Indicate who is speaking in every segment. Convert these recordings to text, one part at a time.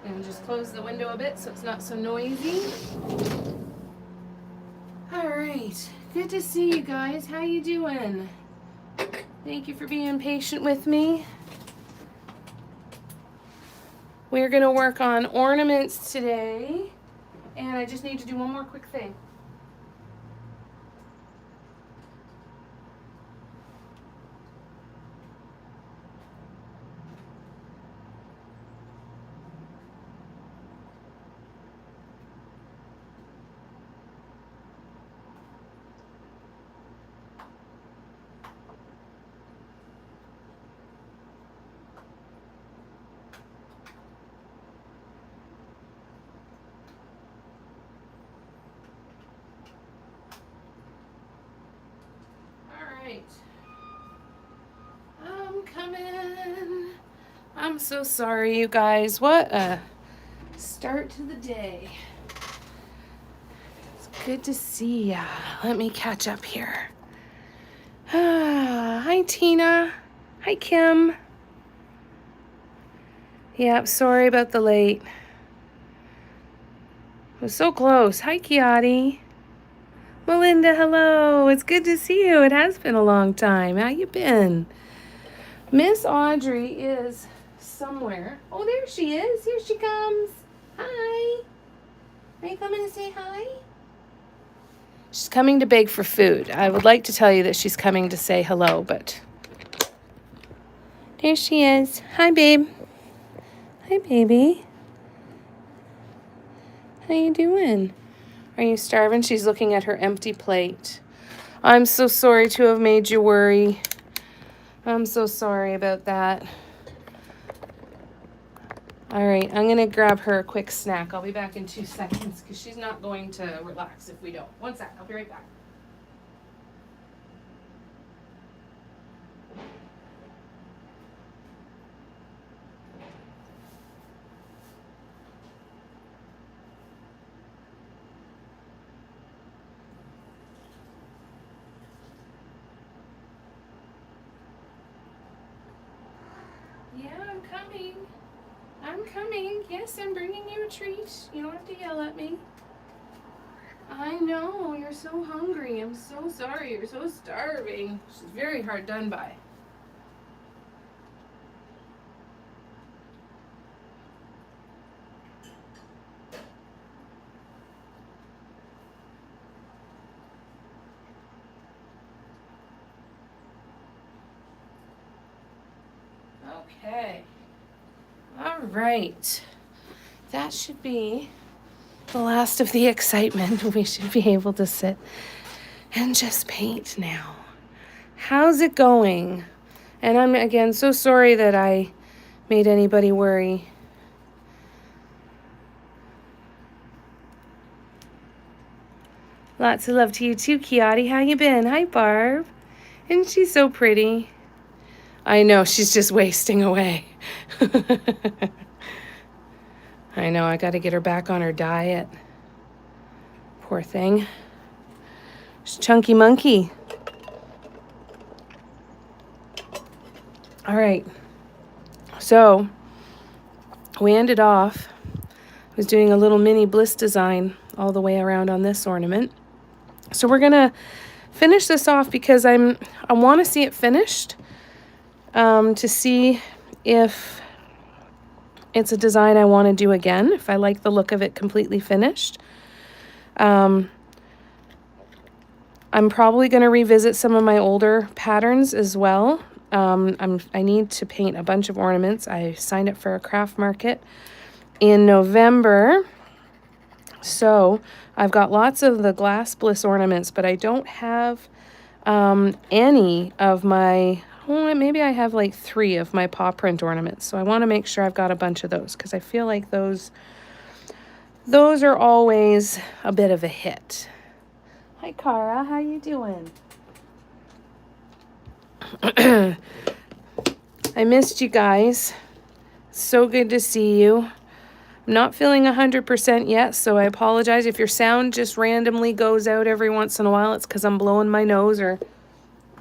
Speaker 1: And just close the window a bit so it's not so noisy. All right, good to see you guys. How you doing? Thank you for being patient with me. We're gonna work on ornaments today, and I just need to do one more quick thing. I'm coming. I'm so sorry, you guys. What a start to the day. It's good to see ya. Let me catch up here. Hi, Tina. Hi, Kim. Yep, sorry about the late. It was so close. Hi, Kiati. Melinda, hello. It's good to see you. It has been a long time. How you been? Miss Audrey is somewhere. Oh, there she is. Here she comes. Hi. Are you coming to say hi? She's coming to beg for food. I would like to tell you that she's coming to say hello, but there she is. Hi, babe. Hi, baby. How you doing? Are you starving? She's looking at her empty plate. I'm so sorry to have made you worry. I'm so sorry about that. All right, I'm going to grab her a quick snack. I'll be back in 2 seconds because she's not going to relax if we don't. 1 sec. I'll be right back. Yeah, I'm coming. I'm coming. Yes, I'm bringing you a treat. You don't have to yell at me. I know, you're so hungry. I'm so sorry. You're so starving. She's very hard done by. Okay. All right. That should be the last of the excitement. We should be able to sit and just paint now. How's it going? And I'm, again, so sorry that I made anybody worry. Lots of love to you too, Kiati. How you been? Hi, Barb. Isn't she so pretty? I know, she's just wasting away. I know, I got to get her back on her diet. Poor thing. She's chunky monkey. All right. So, we ended off, I was doing a little mini bliss design all the way around on this ornament. So we're going to finish this off because I want to see it finished. To see if it's a design I want to do again, if I like the look of it completely finished. I'm probably going to revisit some of my older patterns as well. I need to paint a bunch of ornaments. I signed up for a craft market in November. So I've got lots of the glass bliss ornaments, but I don't have any of my... Well, maybe I have like 3 of my paw print ornaments. So I want to make sure I've got a bunch of those because I feel like those are always a bit of a hit. Hi, Cara. How you doing? I missed you guys. So good to see you. I'm not feeling 100% yet, so I apologize. If your sound just randomly goes out every once in a while, it's because I'm blowing my nose or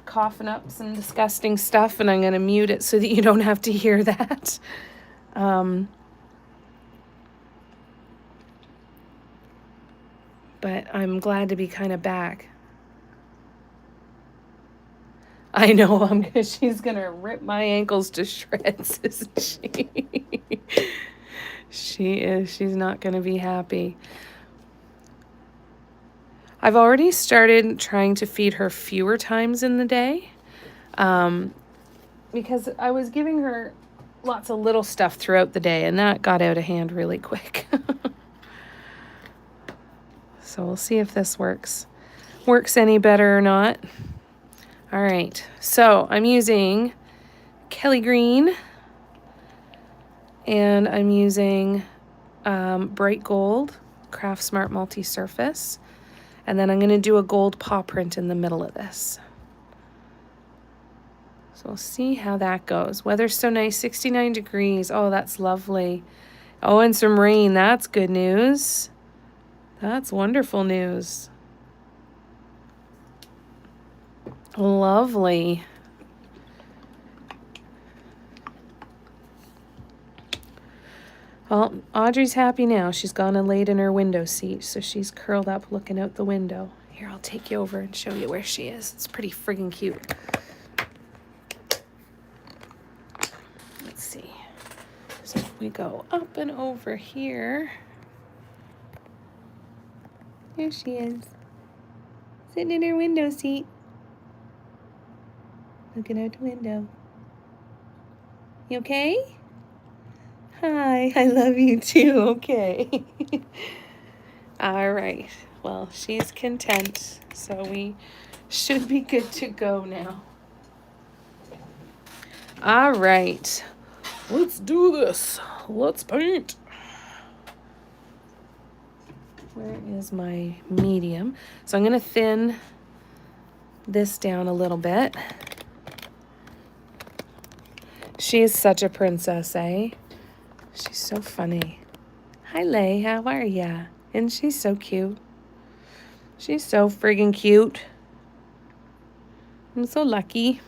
Speaker 1: coughing up some disgusting stuff, and I'm going to mute it so that you don't have to hear that. but I'm glad to be kind of back. I know she's gonna rip my ankles to shreds, isn't she? She is. She's not gonna be happy. I've already started trying to feed her fewer times in the day, because I was giving her lots of little stuff throughout the day, and that got out of hand really quick. So we'll see if this works any better or not. All right, so I'm using Kelly Green, and I'm using Bright Gold Craft Smart Multi-Surface, and then I'm going to do a gold paw print in the middle of this. So we'll see how that goes. Weather's so nice, 69 degrees. Oh, that's lovely. Oh, and some rain. That's good news. That's wonderful news. Lovely. Well, Audrey's happy now. She's gone and laid in her window seat, so she's curled up looking out the window. Here, I'll take you over and show you where she is. It's pretty friggin' cute. Let's see. So if we go up and over here, there she is, sitting in her window seat, looking out the window. You okay? Hi, I love you too. Okay. All right. Well, she's content, so we should be good to go now. All right. Let's do this. Let's paint. Where is my medium? So I'm going to thin this down a little bit. She is such a princess, eh? She's so funny. Hi, Lay. How are ya? Isn't she so cute? She's so friggin' cute. I'm so lucky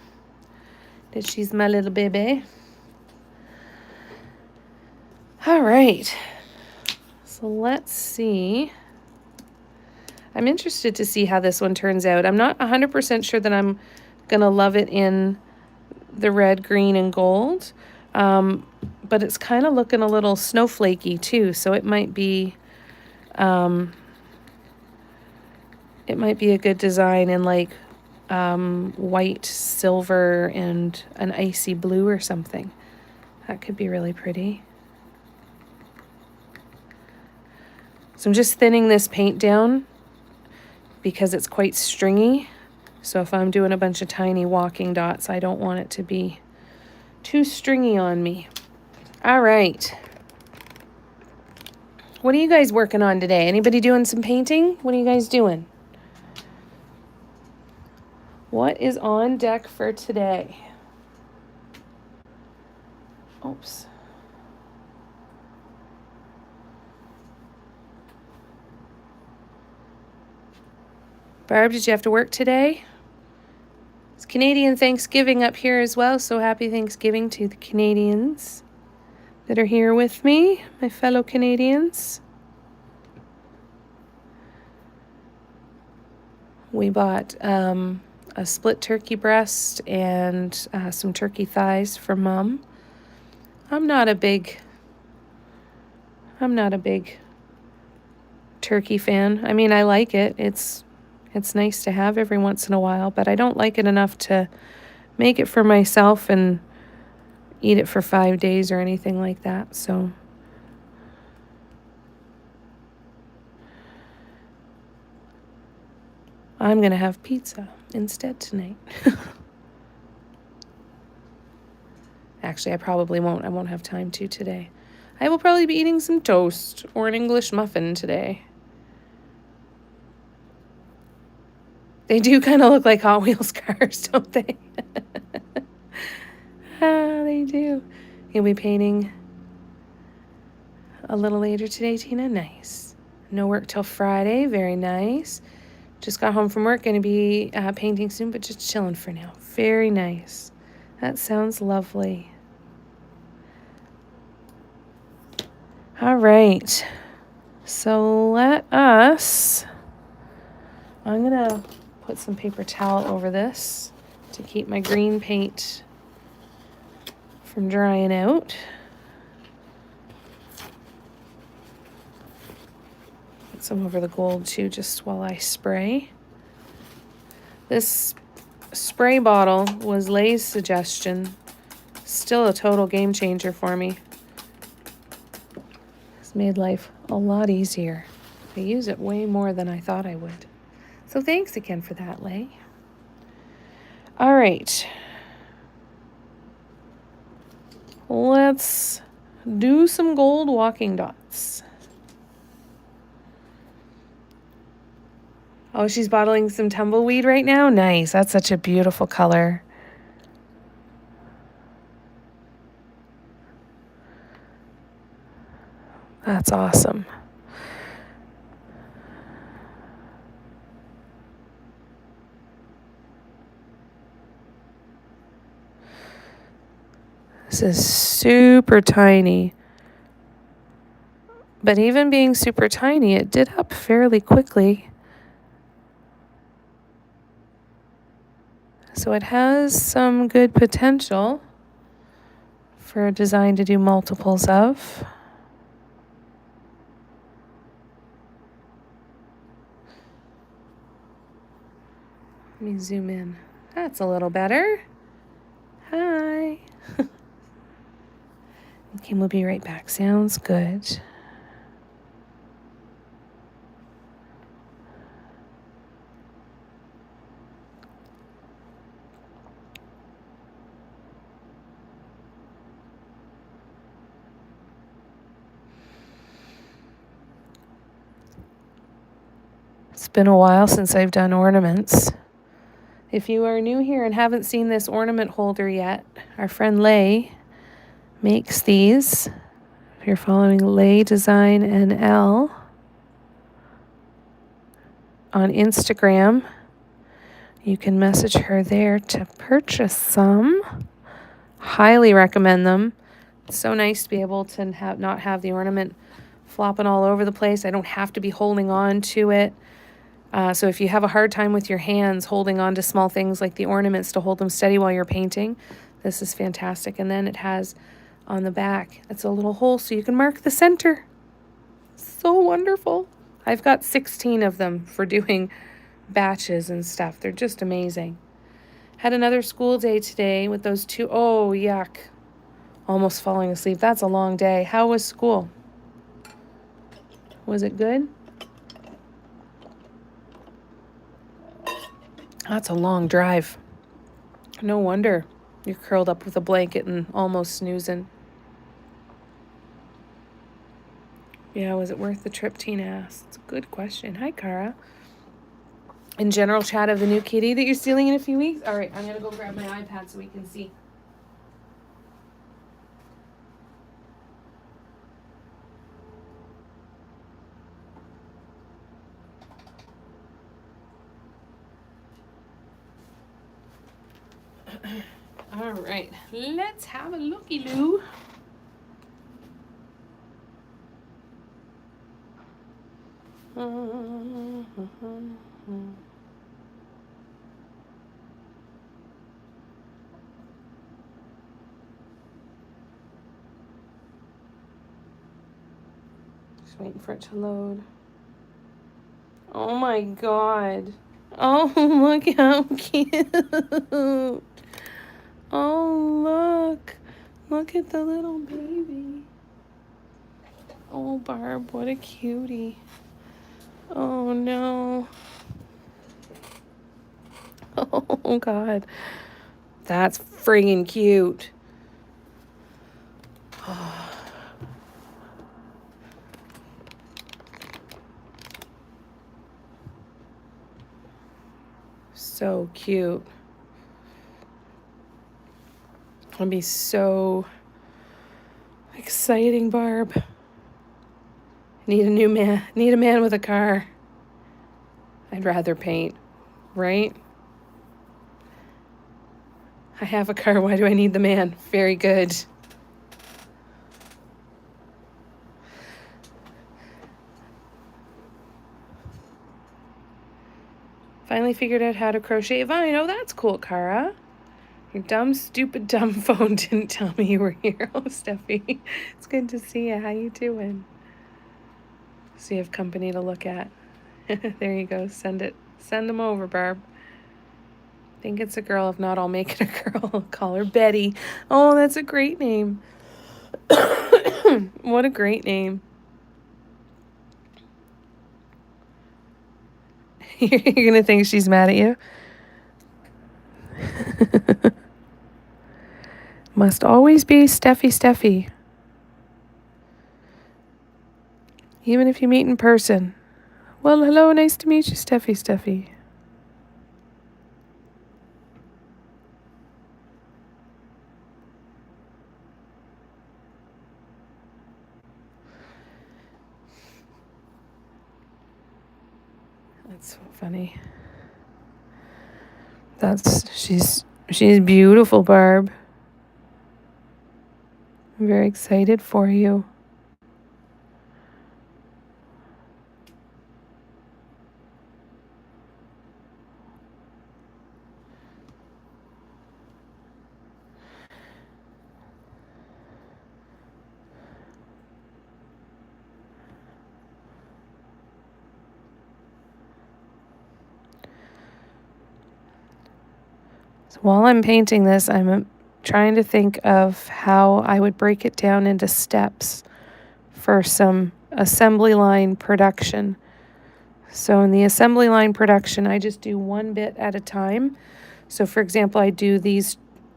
Speaker 1: that she's my little baby. All right. So let's see. I'm interested to see how this one turns out. I'm not 100% sure that I'm going to love it in the red, green, and gold. But it's kind of looking a little snowflakey too, so it might be a good design in like white, silver, and an icy blue or something. That could be really pretty. So I'm just thinning this paint down because it's quite stringy. So if I'm doing a bunch of tiny walking dots, I don't want it to be too stringy on me. All right. What are you guys working on today? Anybody doing some painting? What are you guys doing? What is on deck for today? Oops. Barb, did you have to work today? It's Canadian Thanksgiving up here as well, so happy Thanksgiving to the Canadians that are here with me, my fellow Canadians. We bought a split turkey breast and some turkey thighs for Mom. I'm not a big turkey fan. I mean, I like it. It's nice to have every once in a while, but I don't like it enough to make it for myself and eat it for 5 days or anything like that. So I'm going to have pizza instead tonight. Actually, I probably won't. I won't have time to today. I will probably be eating some toast or an English muffin today. They do kind of look like Hot Wheels cars, don't they? They do. You'll be painting a little later today, Tina? Nice. No work till Friday. Very nice. Just got home from work. Going to be painting soon, but just chilling for now. Very nice. That sounds lovely. All right. So let us I'm gonna put some paper towel over this to keep my green paint from drying out. Put some over the gold too, just while I spray. This spray bottle was Lay's suggestion. Still a total game changer for me. It's made life a lot easier. I use it way more than I thought I would. So thanks again for that, Lay. All right. Let's do some gold walking dots. Oh, she's bottling some tumbleweed right now? Nice. That's such a beautiful color. That's awesome. This is super tiny. But even being super tiny, it did up fairly quickly. So it has some good potential for a design to do multiples of. Let me zoom in. That's a little better. Hi. Okay, we'll be right back. Sounds good. It's been a while since I've done ornaments. If you are new here and haven't seen this ornament holder yet, our friend Lay makes these. If you're following Lay Design NL on Instagram, you can message her there to purchase some. Highly recommend them. It's so nice to be able to not have the ornament flopping all over the place. I don't have to be holding on to it. So if you have a hard time with your hands holding on to small things like the ornaments to hold them steady while you're painting, this is fantastic. And then it has on the back, it's a little hole so you can mark the center. So wonderful. I've got 16 of them for doing batches and stuff. They're just amazing. Had another school day today with those two. Oh, yuck. Almost falling asleep. That's a long day. How was school? Was it good? That's a long drive. No wonder you're curled up with a blanket and almost snoozing. Yeah, was it worth the trip, Tina asked. It's a good question. Hi, Cara. In general chat of the new kitty that you're stealing in a few weeks? All right, I'm going to go grab my iPad so we can see. All right, let's have a looky-loo. Just waiting for it to load. Oh my God. Oh, look how cute. Oh, look. Look at the little baby. Oh, Barb, what a cutie. Oh, no. Oh, God. That's friggin' cute. Oh. So cute. It'll be so exciting, Barb. Need a new man. Need a man with a car. I'd rather paint, right? I have a car. Why do I need the man? Very good. Finally figured out how to crochet a vine. Oh, that's cool, Cara. Your dumb, stupid, dumb phone didn't tell me you were here. Oh, Steffi, it's good to see you. How you doing? So you have company to look at. There you go. Send them over, Barb. Think it's a girl. If not, I'll make it a girl. Call her Betty. Oh, that's a great name. What a great name. You're going to think she's mad at you? Must always be Steffi. Even if you meet in person. Well, hello, nice to meet you, Steffi. That's so funny. She's beautiful, Barb. I'm very excited for you. So while I'm painting this, I'm trying to think of how I would break it down into steps for some assembly line production. So in the assembly line production, I just do one bit at a time. So for example, I do the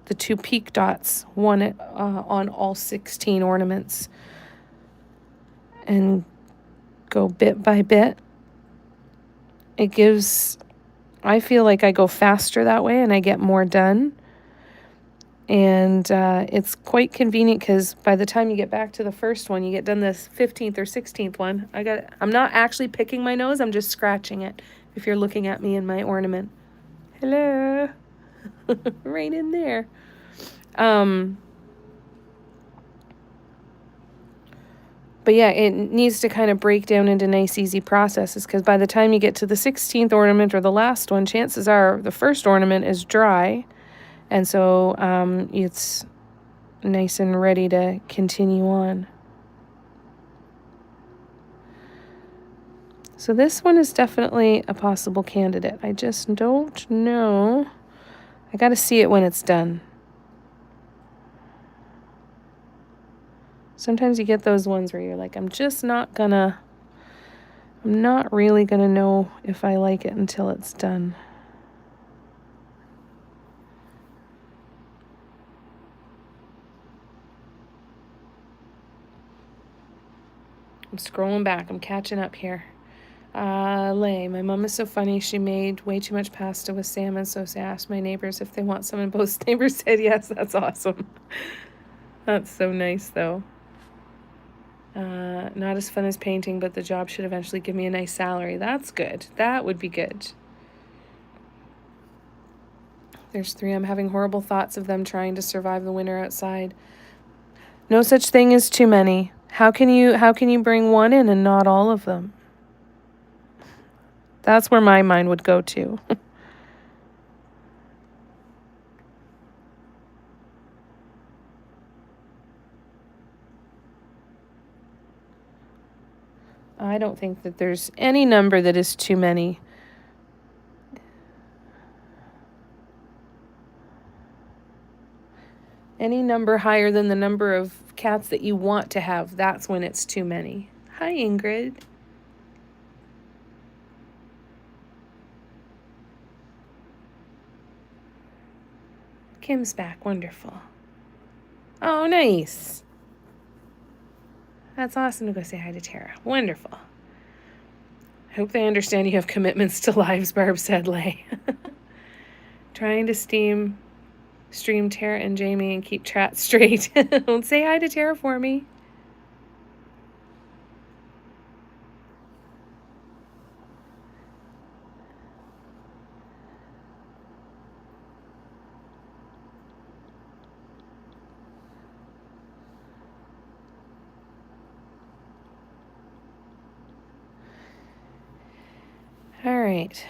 Speaker 1: 2 peak dots, one on all 16 ornaments, and go bit by bit. I feel like I go faster that way and I get more done. And it's quite convenient because by the time you get back to the first one, you get done this 15th or 16th one. I'm not actually picking my nose, I'm just scratching it. If you're looking at me in my ornament. Hello. Right in there. But yeah, it needs to kind of break down into nice, easy processes because by the time you get to the 16th ornament or the last one, chances are the first ornament is dry. And so it's nice and ready to continue on. So this one is definitely a possible candidate. I just don't know. I got to see it when it's done. Sometimes you get those ones where you're like, I'm not really gonna know if I like it until it's done. I'm scrolling back. I'm catching up here. Lay. My mom is so funny. She made way too much pasta with salmon, so I asked my neighbors if they want some, and both neighbors said yes. That's awesome. That's so nice, though. Not as fun as painting, but the job should eventually give me a nice salary. That's good. That would be good. There's 3. I'm having horrible thoughts of them trying to survive the winter outside. No such thing as too many. How can you bring one in and not all of them? That's where my mind would go to. I don't think that there's any number that is too many. Any number higher than the number of cats that you want to have, that's when it's too many. Hi, Ingrid. Kim's back. Wonderful. Oh, nice. That's awesome to go say hi to Tara. Wonderful. I hope they understand you have commitments to lives, Barb said, Lay. Trying to stream Tara and Jamie and keep chat straight. Don't say hi to Tara for me. All right.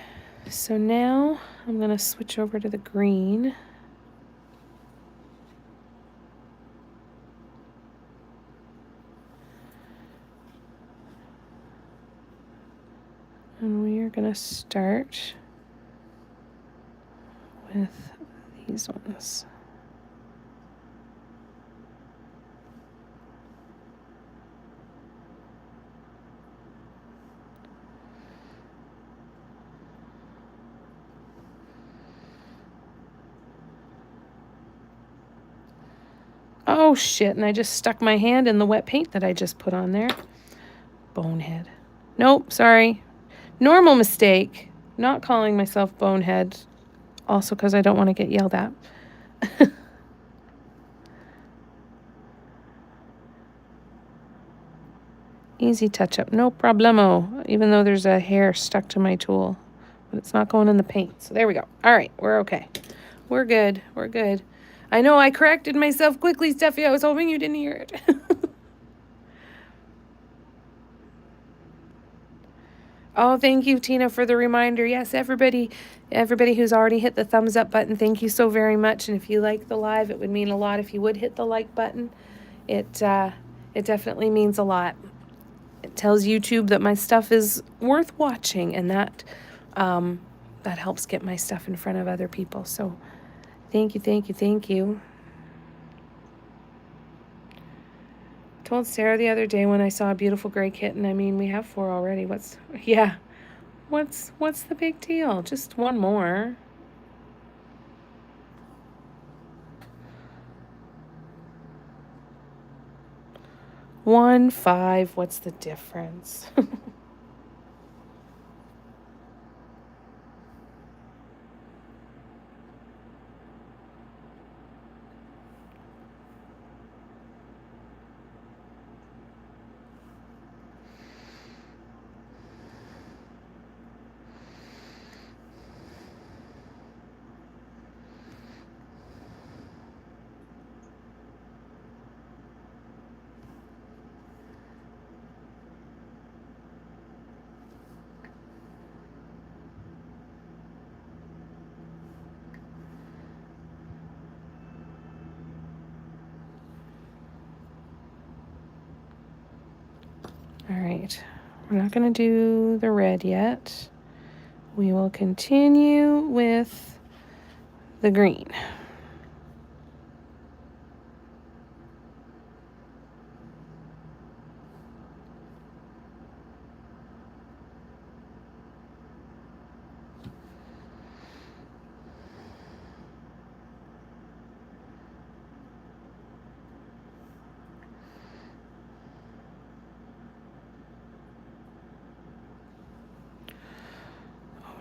Speaker 1: So now I'm going to switch over to the green. And we are going to start with these ones. Oh shit, and I just stuck my hand in the wet paint that I just put on there. Bonehead. Nope, sorry. Normal mistake. Not calling myself bonehead. Also because I don't want to get yelled at. Easy touch-up, no problemo. Even though there's a hair stuck to my tool. But it's not going in the paint. So there we go. All right, we're okay. We're good. We're good. I know I corrected myself quickly, Steffi. I was hoping you didn't hear it. Oh, thank you, Tina, for the reminder. Yes, everybody who's already hit the thumbs up button, thank you so very much. And if you like the live, it would mean a lot if you would hit the like button. It definitely means a lot. It tells YouTube that my stuff is worth watching, and that helps get my stuff in front of other people. So thank you, thank you, thank you. Told Sarah the other day when I saw a beautiful gray kitten. I mean, we have 4 already. What's the big deal? Just one more. $1.5. What's the difference? All right, we're not going to do the red yet. We will continue with the green.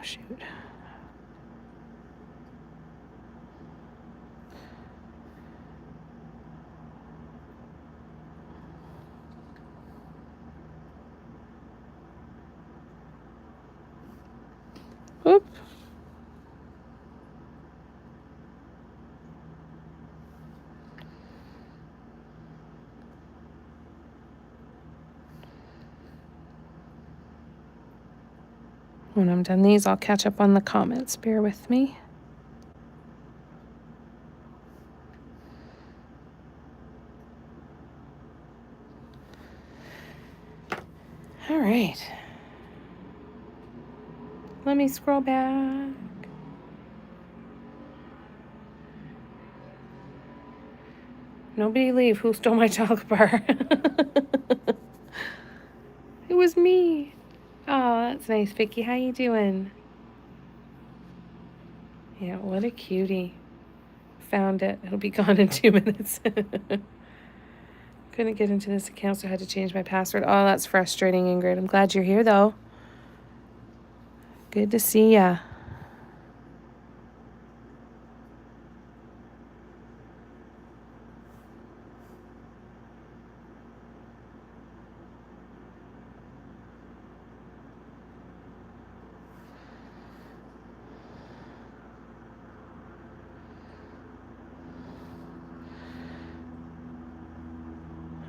Speaker 1: Oh, shoot. Oop. When I'm done these, I'll catch up on the comments. Bear with me. All right. Let me scroll back. Nobody leave. Who stole my chocolate bar? It was me. Oh, that's nice, Vicky. How you doing? Yeah, what a cutie. Found it. It'll be gone in 2 minutes. Couldn't get into this account, so I had to change my password. Oh, that's frustrating, Ingrid. I'm glad you're here, though. Good to see ya.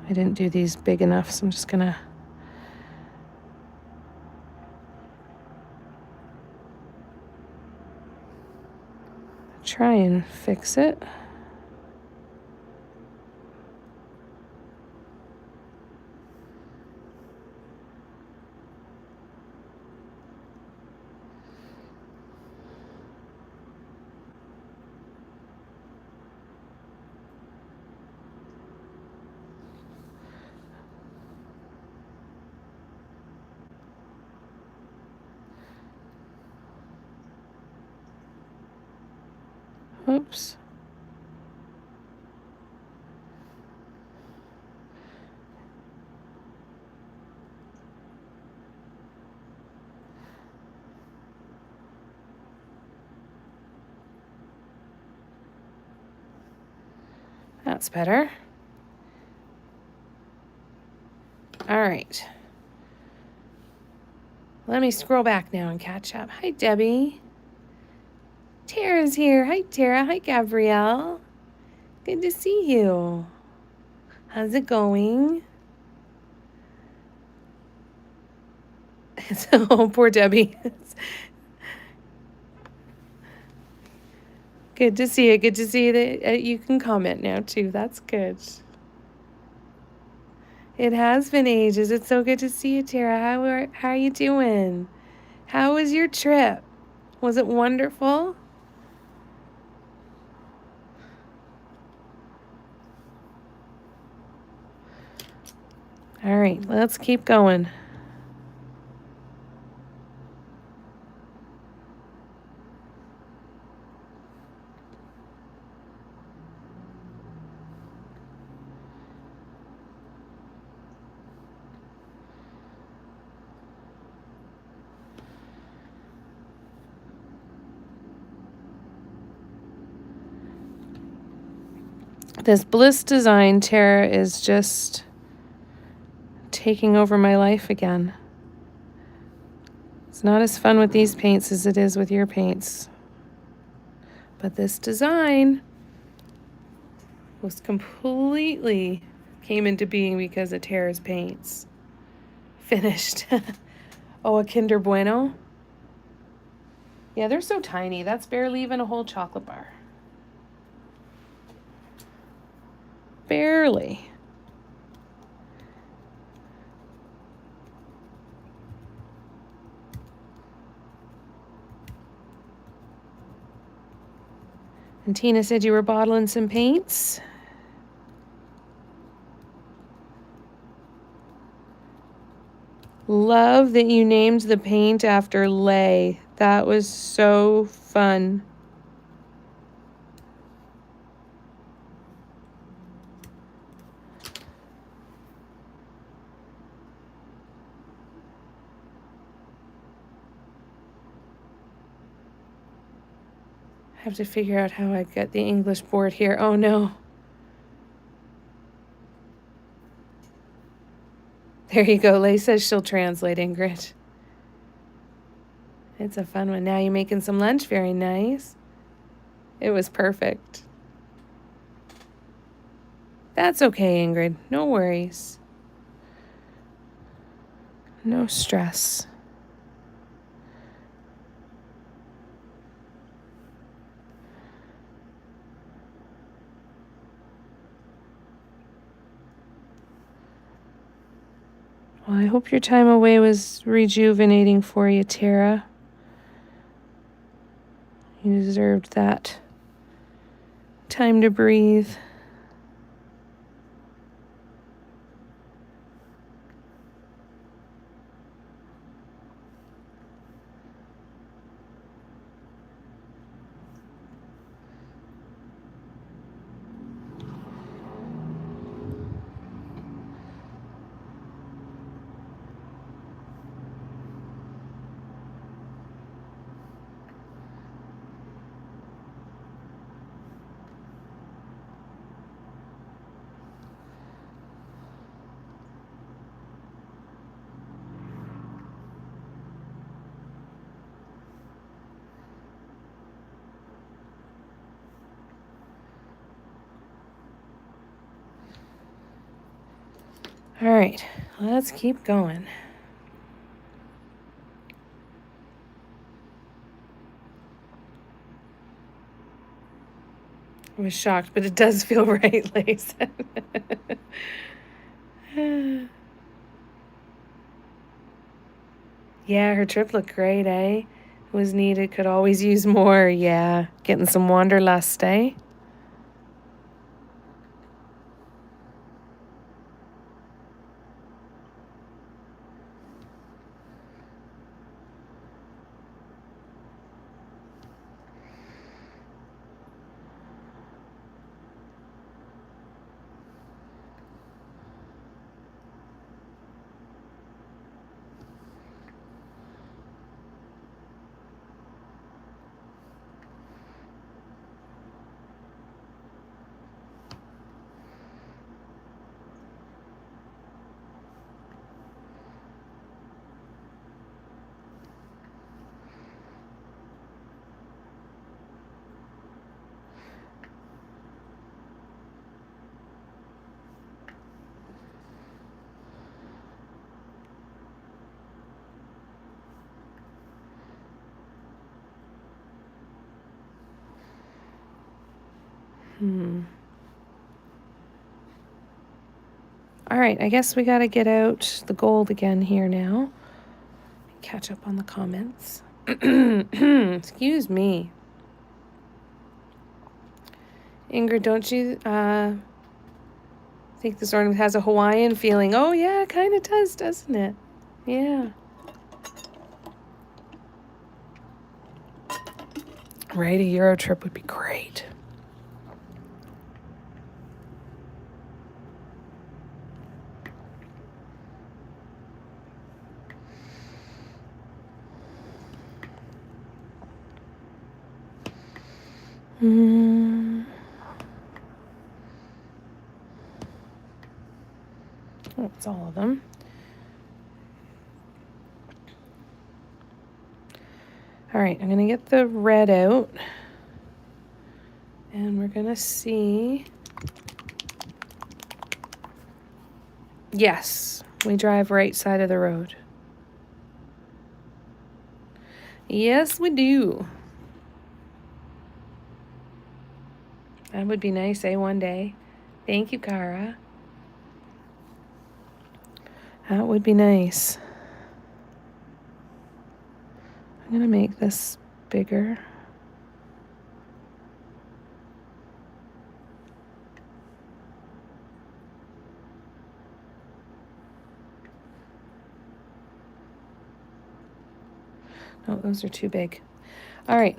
Speaker 1: I didn't do these big enough, so I'm just gonna try and fix it. Oops. That's better. All right. Let me scroll back now and catch up. Hi, Debbie. Tara's here. Hi, Tara. Hi, Gabrielle. Good to see you. How's it going? Oh, poor Debbie. Good to see you. Good to see that you can comment now, too. That's good. It has been ages. It's so good to see you, Tara. How are you doing? How was your trip? Was it wonderful? All right, let's keep going. This Bliss design, Tara, is just taking over my life again. It's not as fun with these paints as it is with your paints. But this design was completely came into being because of Tara's paints. Finished. Oh, a Kinder Bueno? Yeah, they're so tiny. That's barely even a whole chocolate bar. Barely. And Tina said you were bottling some paints. Love that you named the paint after Lay. That was so fun. I have to figure out how I get the English board here. Oh no. There you go. Lay says she'll translate, Ingrid. It's a fun one. Now you're making some lunch. Very nice. It was perfect. That's okay, Ingrid. No worries. No stress. Well, I hope your time away was rejuvenating for you, Tara. You deserved that time to breathe. All right, let's keep going. I was shocked, but it does feel right, Lace. Yeah, her trip looked great, eh? Was needed, could always use more. Yeah, getting some wanderlust, eh? All right, I guess we got to get out the gold again here now. Catch up on the comments. Excuse me. Ingrid, don't you think this ornament has a Hawaiian feeling? Oh, yeah, it kind of does, doesn't it? Yeah. Right, a Euro trip would be great. That's all of them. All right, I'm going to get the red out. And we're going to see. Yes, we drive right side of the road. Yes, we do. That would be nice, eh, one day. Thank you, Kara. That would be nice. I'm going to make this bigger. No, those are too big. All right.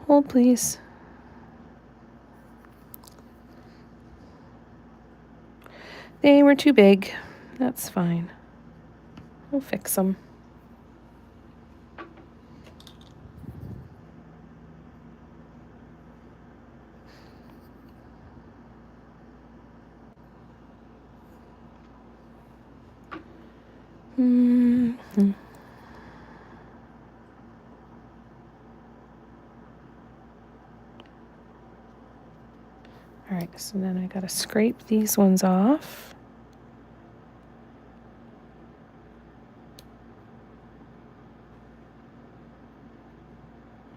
Speaker 1: Hold, please. They were too big. That's fine. We'll fix them. Mm-hmm. All right, so then I got to scrape these ones off.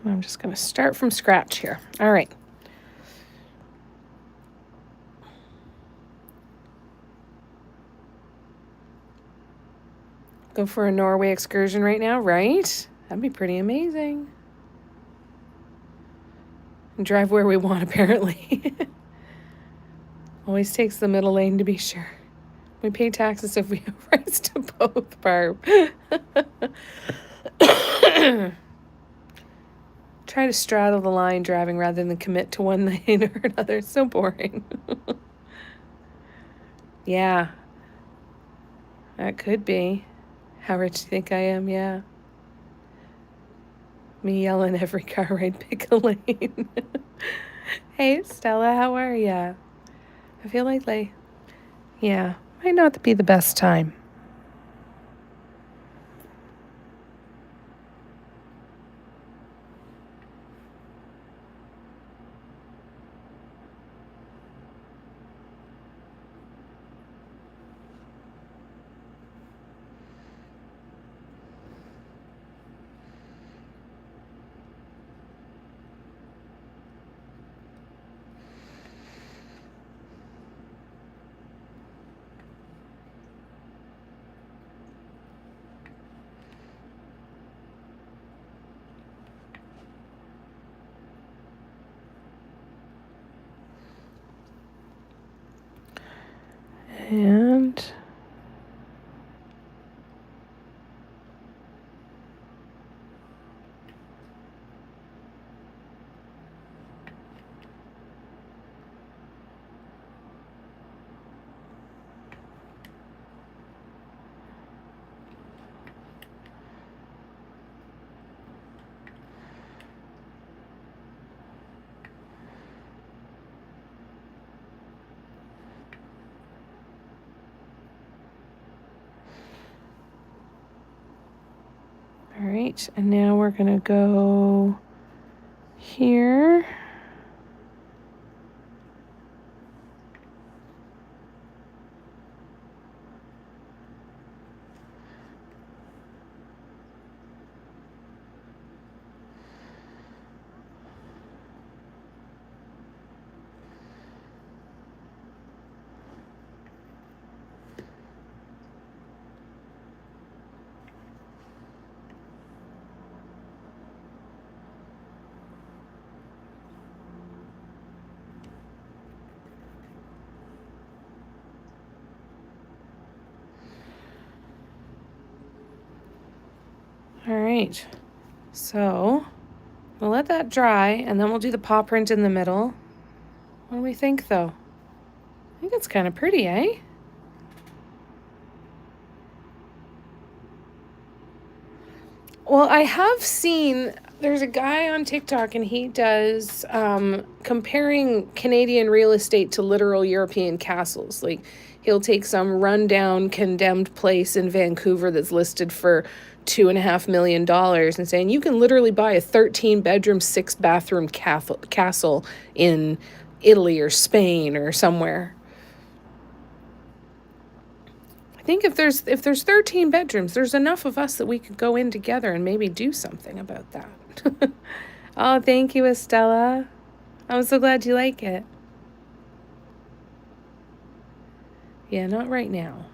Speaker 1: I'm just going to start from scratch here. All right. Go for a Norway excursion right now, right? That'd be pretty amazing. And drive where we want, apparently. Always takes the middle lane to be sure. We pay taxes if we have rights to both, Barb. Try to straddle the line driving rather than commit to one lane or another. It's so boring. Yeah. That could be. How rich do you think I am? Yeah. Me yelling every car ride, pick a lane. Hey, Stella, how are ya? I feel like, yeah, might not be the best time. And all right, and now we're gonna go here. All right, so we'll let that dry, and then we'll do the paw print in the middle. What do we think, though? I think it's kind of pretty, eh? Well, I have seen, there's a guy on TikTok, and he does comparing Canadian real estate to literal European castles. Like, he'll take some rundown, condemned place in Vancouver that's listed for $2.5 million and saying you can literally buy a 13-bedroom, 6-bathroom castle in Italy or Spain or somewhere. I think if there's 13 bedrooms, there's enough of us that we could go in together and maybe do something about that. Oh, thank you, Estella. I'm so glad you like it. Yeah, not right now.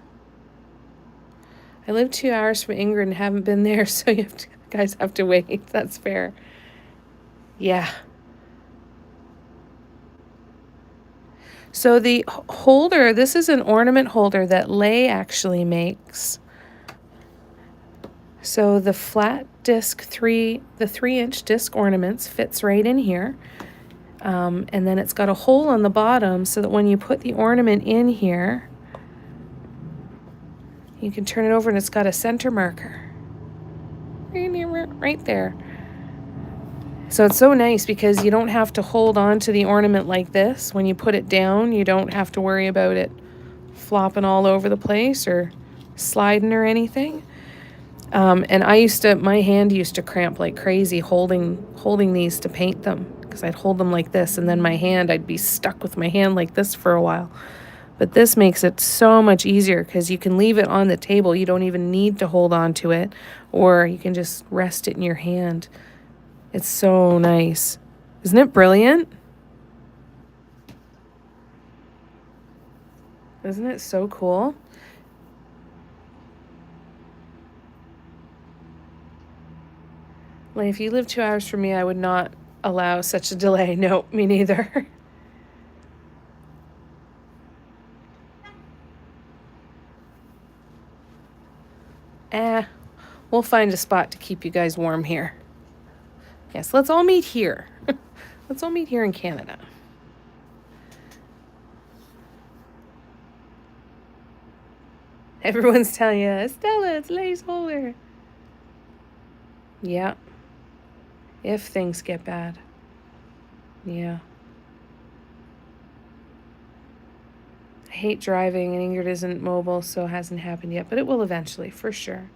Speaker 1: I live 2 hours from Ingrid and haven't been there, so guys have to wait. That's fair. Yeah. So the holder, this is an ornament holder that Lay actually makes. So the flat disc the 3-inch disc ornaments fits right in here. And then it's got a hole on the bottom so that when you put the ornament in here, you can turn it over and it's got a center marker. Right there. So it's so nice because you don't have to hold on to the ornament like this. When you put it down, you don't have to worry about it flopping all over the place or sliding or anything. And my hand used to cramp like crazy holding these to paint them because I'd hold them like this and then I'd be stuck with my hand like this for a while. But this makes it so much easier because you can leave it on the table. You don't even need to hold on to it, or you can just rest it in your hand. It's so nice. Isn't it brilliant? Isn't it so cool? Like, if you live 2 hours from me, I would not allow such a delay. No, me neither. We'll find a spot to keep you guys warm here. Yes, let's all meet here. Let's all meet here in Canada. Everyone's telling you, Estella, it's Lay's holder. Yeah. If things get bad. Yeah. I hate driving, and Ingrid isn't mobile, so it hasn't happened yet, but it will eventually, for sure.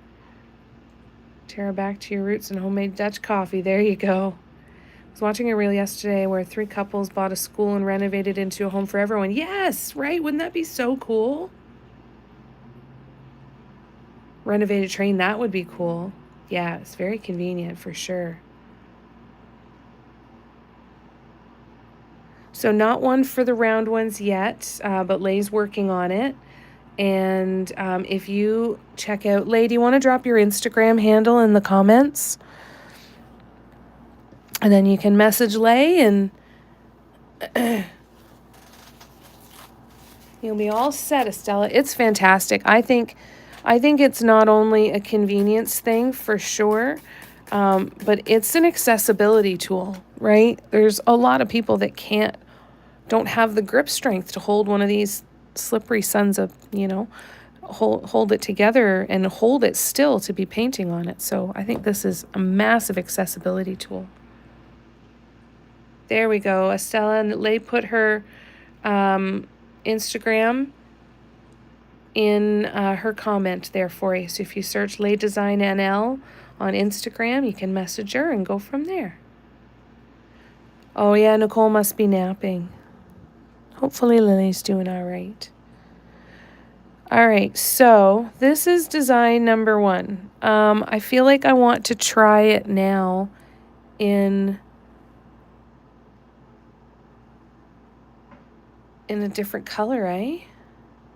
Speaker 1: Tara, back to your roots and homemade Dutch coffee. There you go. I was watching a reel yesterday where 3 couples bought a school and renovated into a home for everyone. Yes, right? Wouldn't that be so cool? Renovated train, that would be cool. Yeah, it's very convenient for sure. So not one for the round ones yet, but Lay's working on it. And if you check out, Lay, do you want to drop your Instagram handle in the comments? And then you can message Lay and You'll be all set, Estella. It's fantastic. I think it's not only a convenience thing for sure, but it's an accessibility tool, right? There's a lot of people that don't have the grip strength to hold one of these slippery sons of, hold it together and hold it still to be painting on it. So I think this is a massive accessibility tool. There we go. Estella and Lay put her Instagram in her comment there for you. So if you search Lay Design NL on Instagram, you can message her and go from there. Oh yeah, Nicole must be napping. Hopefully Lily's doing all right. All right, so this is design number 1. I feel like I want to try it now in a different color, eh?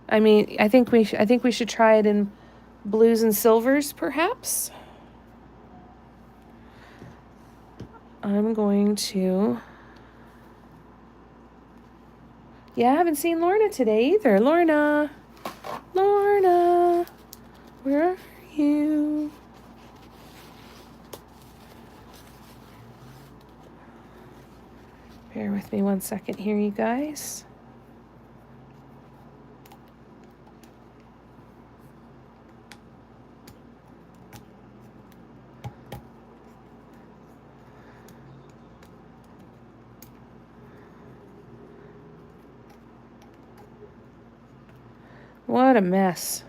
Speaker 1: I mean, I think we should try it in blues and silvers, perhaps. I'm going to. Yeah, I haven't seen Lorna today either. Lorna, where are you? Bear with me one second here, you guys. What a mess.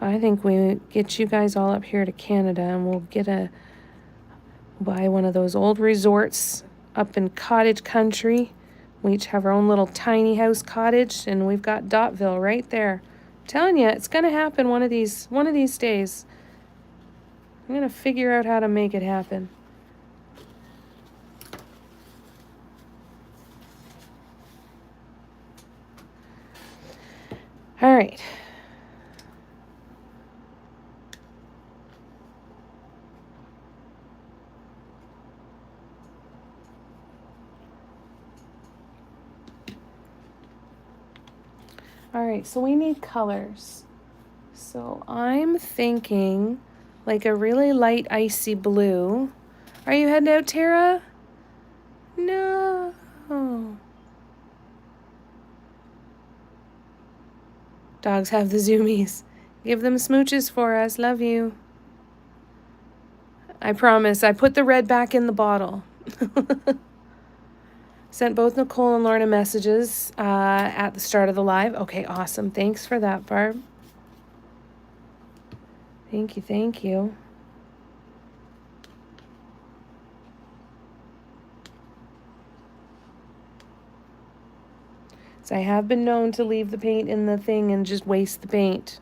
Speaker 1: I think we get you guys all up here to Canada and we'll buy one of those old resorts up in cottage country. We each have our own little tiny house cottage, and we've got Dotville right there. I'm telling you, it's gonna happen one of these days. I'm gonna figure out how to make it happen. All right. All right, so we need colors. So I'm thinking like a really light icy blue. Are you heading out, Tara? No. Dogs have the zoomies. Give them smooches for us. Love you. I promise. I put the red back in the bottle. Sent both Nicole and Lorna messages at the start of the live. Okay, awesome. Thanks for that, Barb. Thank you. So I have been known to leave the paint in the thing and just waste the paint,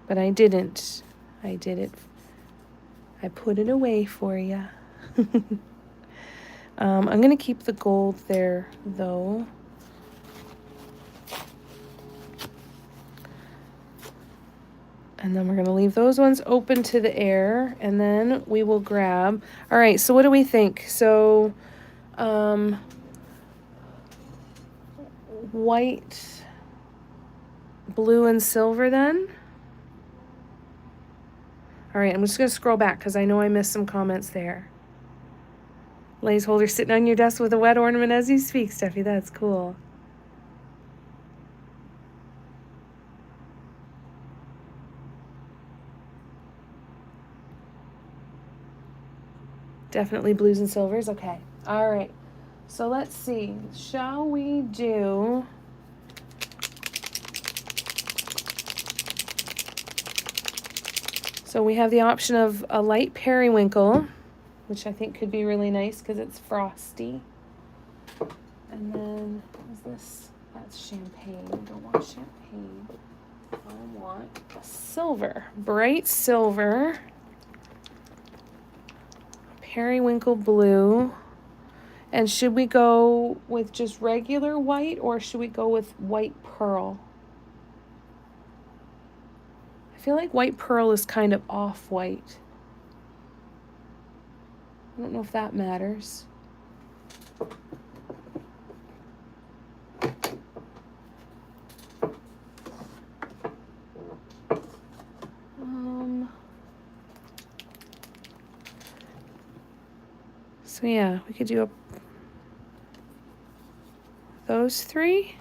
Speaker 1: but I didn't. I did it. I put it away for you. I'm going to keep the gold there, though. And then we're going to leave those ones open to the air, and then we will grab. All right, so what do we think? So, white, blue, and silver then? All right, I'm just going to scroll back because I know I missed some comments there. Lace holder sitting on your desk with a wet ornament as you speak, Steffi. That's cool. Definitely blues and silvers. Okay. All right. So let's see. Shall we do... So we have the option of a light periwinkle, which I think could be really nice because it's frosty. And then, what is this? That's champagne. I don't want champagne. I want a silver. Bright silver. Periwinkle blue. And should we go with just regular white or should we go with white pearl? I feel like white pearl is kind of off-white. I don't know if that matters. So yeah, we could do those three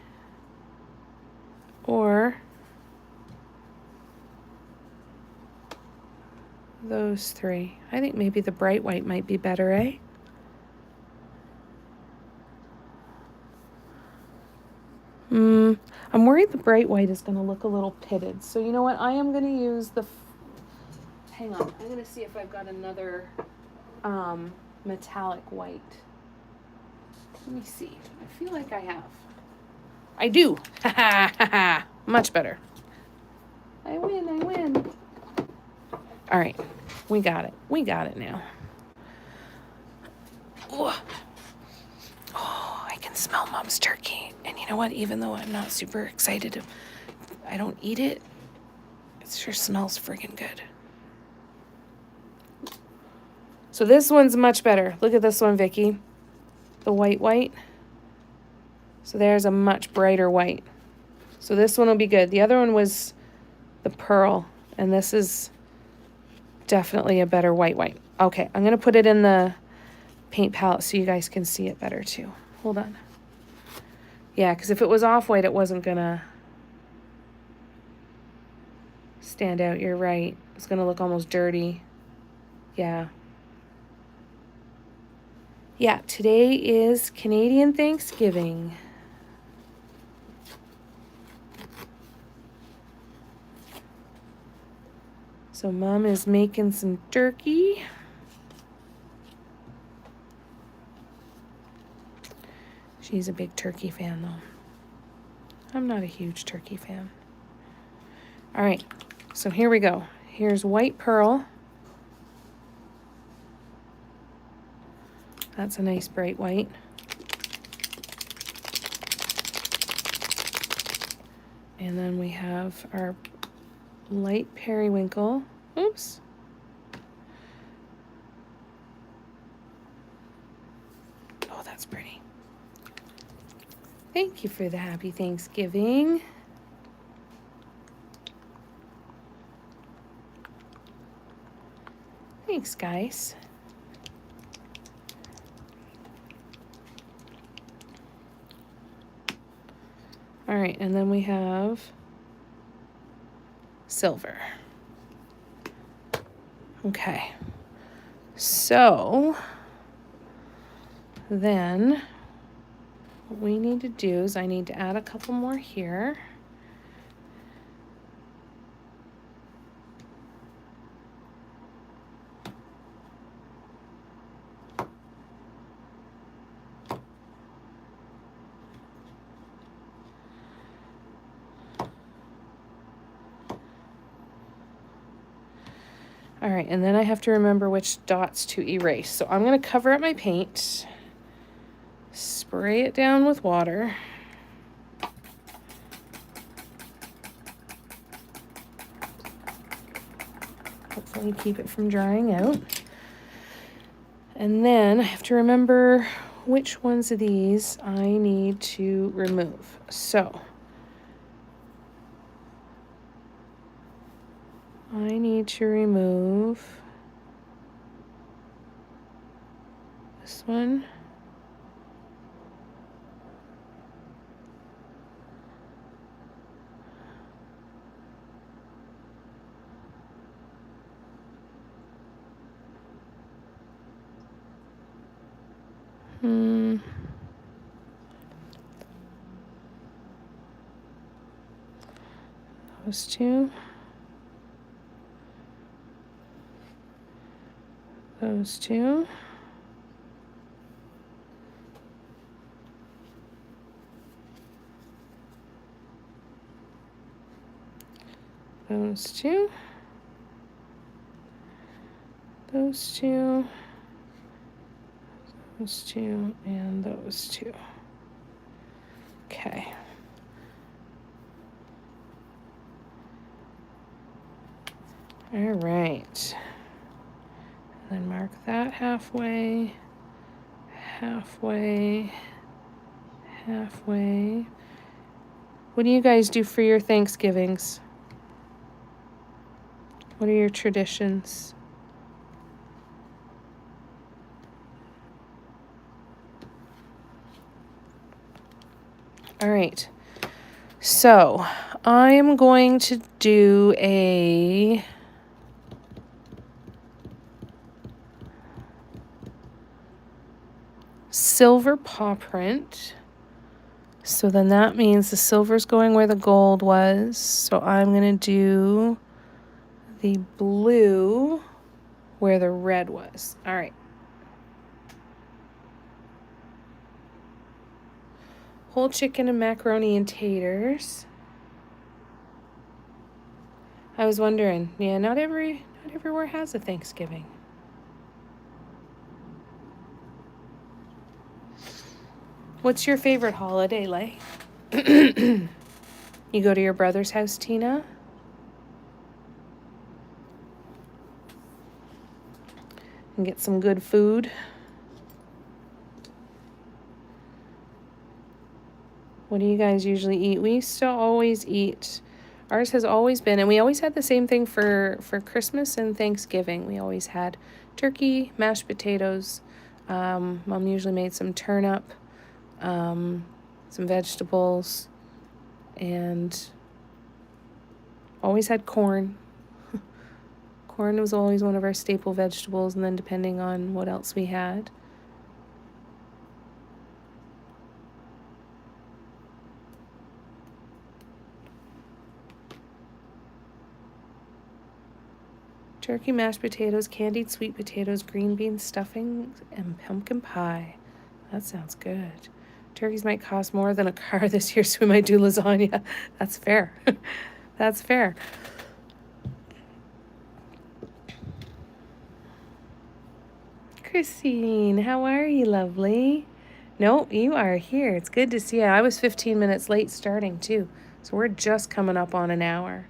Speaker 1: or those three. I think maybe the bright white might be better, eh? I'm worried the bright white is going to look a little pitted. So you know what? I am going to use the... Hang on. I'm going to see if I've got another metallic white. Let me see. I feel like I have. I do. Ha ha ha ha. Much better. I win. All right. We got it. We got it now. Ooh. Oh, I can smell Mom's turkey. And you know what? Even though I'm not super excited, I don't eat it, it sure smells friggin' good. So this one's much better. Look at this one, Vicky. The white. So there's a much brighter white. So this one will be good. The other one was the pearl, and this is definitely a better white. Okay, I'm going to put it in the paint palette so you guys can see it better too. Hold on. Yeah, because if it was off-white, it wasn't going to stand out. You're right. It's going to look almost dirty. Yeah. Yeah, today is Canadian Thanksgiving. So Mom is making some turkey. She's a big turkey fan, though. I'm not a huge turkey fan. All right, so here we go. Here's white pearl. That's a nice bright white. And then we have our light periwinkle. Oops. Oh, that's pretty. Thank you for the happy Thanksgiving. Thanks, guys. All right, and then we have silver. Okay, so then what we need to do is I need to add a couple more here. All right, and then I have to remember which dots to erase. So I'm going to cover up my paint, spray it down with water. Hopefully keep it from drying out. And then I have to remember which ones of these I need to remove. So I need to remove this one. Those two. Those two. Those two. Those two. Those two and those two. Okay. All right. And then mark that halfway, halfway, halfway. What do you guys do for your Thanksgivings? What are your traditions? All right. So I'm going to do a silver paw print. So then that means the silver's going where the gold was. So I'm going to do the blue where the red was. All right. Whole chicken and macaroni and taters. I was wondering, yeah, not everywhere has a Thanksgiving. What's your favorite holiday like? You go to your brother's house, Tina? And get some good food? What do you guys usually eat? We used to always eat, ours has always been, and we always had the same thing for Christmas and Thanksgiving. We always had turkey, mashed potatoes. Mom usually made some turnip, some vegetables, and always had corn. Corn was always one of our staple vegetables, and then depending on what else we had. Turkey, mashed potatoes, candied sweet potatoes, green bean stuffing, and pumpkin pie. That sounds good. Turkeys might cost more than a car this year, so we might do lasagna. That's fair. That's fair. Christine, how are you, lovely? No, you are here. It's good to see you. I was 15 minutes late starting, too, so we're just coming up on an hour.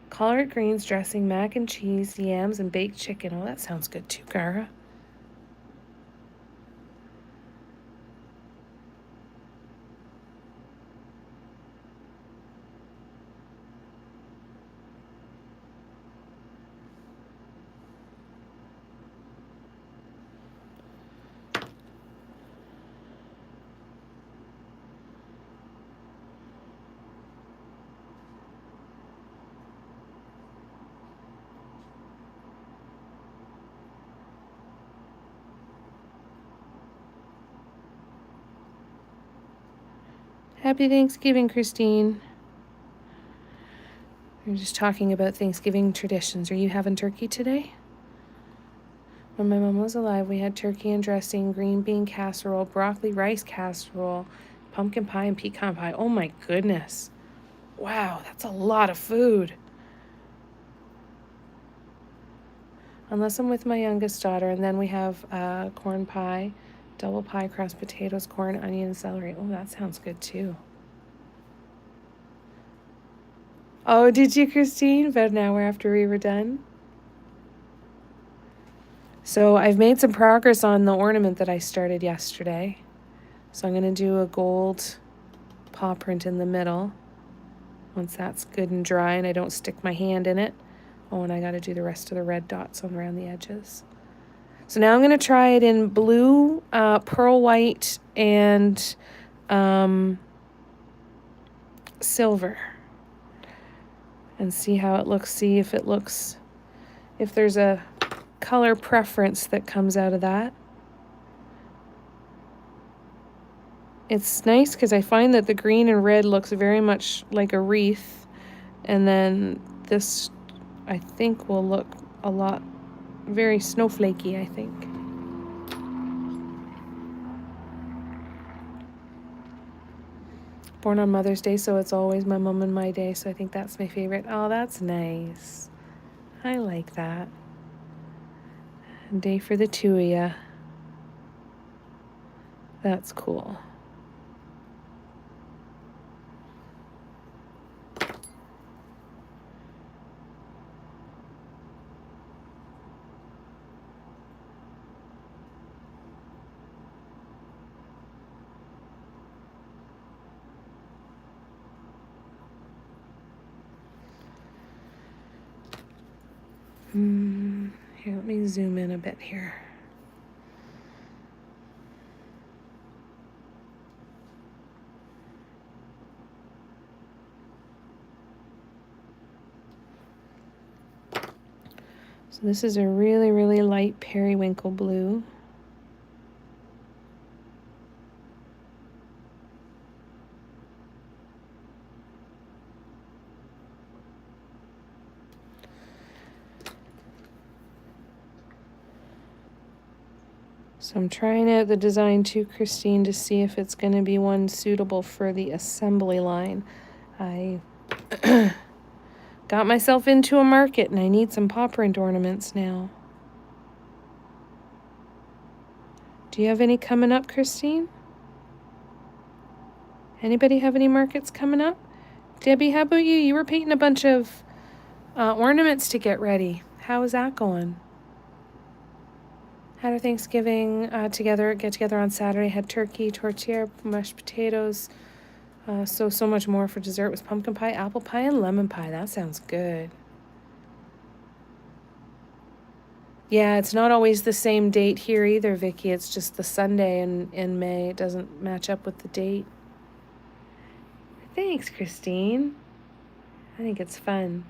Speaker 1: Collard greens, dressing, mac and cheese, yams, and baked chicken. Oh, that sounds good too, Gara. Happy Thanksgiving, Christine. We're just talking about Thanksgiving traditions. Are you having turkey today? When my mom was alive, we had turkey and dressing, green bean casserole, broccoli rice casserole, pumpkin pie, and pecan pie. Oh my goodness. Wow, that's a lot of food. Unless I'm with my youngest daughter, and then we have corn pie, double pie, crust potatoes, corn, onion, and celery. Oh, that sounds good too. Oh, did you, Christine? About an hour after we were done? So I've made some progress on the ornament that I started yesterday. So I'm going to do a gold paw print in the middle. Once that's good and dry and I don't stick my hand in it. Oh, and I got to do the rest of the red dots on around the edges. So now I'm going to try it in blue, pearl white, and silver. And see how it looks. See if it looks, if there's a color preference that comes out of that. It's nice because I find that the green and red looks very much like a wreath. And then this, I think, will look a lot, very snowflakey, I think. Born on Mother's Day, so it's always my mom and my day, so I think that's my favorite. Oh, that's nice. I like that. Day for the two of ya. That's cool. Here, let me zoom in a bit here. So this is a really, really light periwinkle blue. So I'm trying out the design too, Christine, to see if it's going to be one suitable for the assembly line. I got myself into a market and I need some paw print ornaments now. Do you have any coming up, Christine? Anybody have any markets coming up? Debbie, how about you? You were painting a bunch of ornaments to get ready. How is that going? Had our Thanksgiving get together on Saturday. Had turkey, tortilla, mashed potatoes, so much more for dessert. It was pumpkin pie, apple pie, and lemon pie. That sounds good. Yeah, it's not always the same date here either, Vicky. It's just the Sunday in May. It doesn't match up with the date. Thanks, Christine. I think it's fun.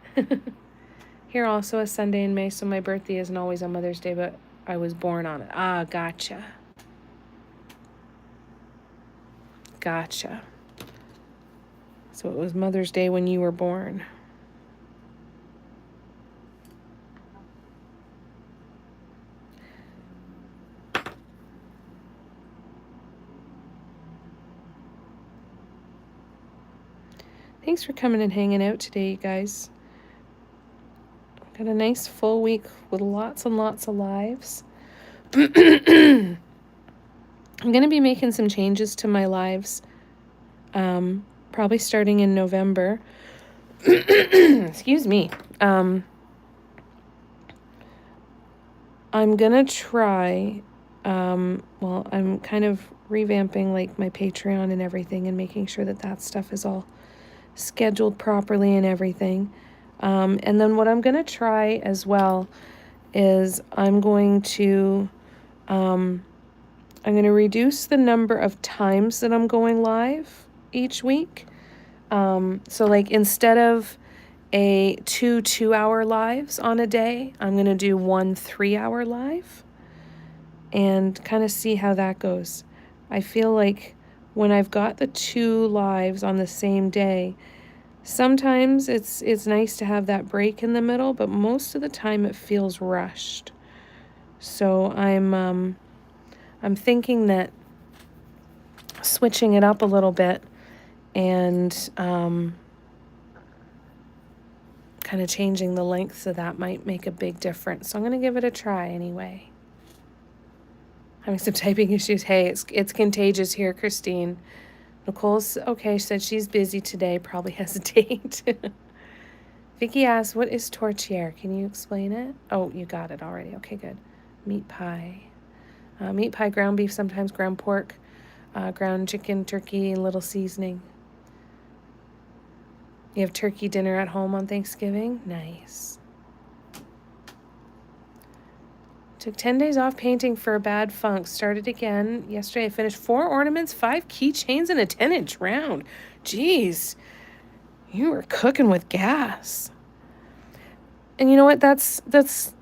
Speaker 1: Here also a Sunday in May, so my birthday isn't always on Mother's Day, but I was born on it. Ah, gotcha. Gotcha. So it was Mother's Day when you were born. Thanks for coming and hanging out today, you guys. Got a nice full week with lots and lots of lives. I'm going to be making some changes to my lives, probably starting in November. Excuse me. I'm going to try, I'm kind of revamping like my Patreon and everything and making sure that stuff is all scheduled properly and everything. And then what I'm going to try as well is I'm going to reduce the number of times that I'm going live each week. So like instead of a 2 2-hour lives on a day, I'm going to do 1 3-hour live and kind of see how that goes. I feel like when I've got the 2 lives on the same day, sometimes it's nice to have that break in the middle, but most of the time it feels rushed. So I'm thinking that switching it up a little bit and kind of changing the length so that might make a big difference. So I'm going to give it a try anyway. Having some typing issues. Hey, it's contagious here, Christine. Nicole's okay, said she's busy today, probably has a date. Vicky asked, what is tortilla? Can you explain it? Oh, you got it already. Okay, good. Meat pie. Meat pie, ground beef, sometimes ground pork, ground chicken, turkey, and little seasoning. You have turkey dinner at home on Thanksgiving? Nice. Took 10 days off painting for a bad funk. Started again yesterday. I finished 4 ornaments, 5 keychains, and a 10-inch round. Jeez, you were cooking with gas. And you know what? That's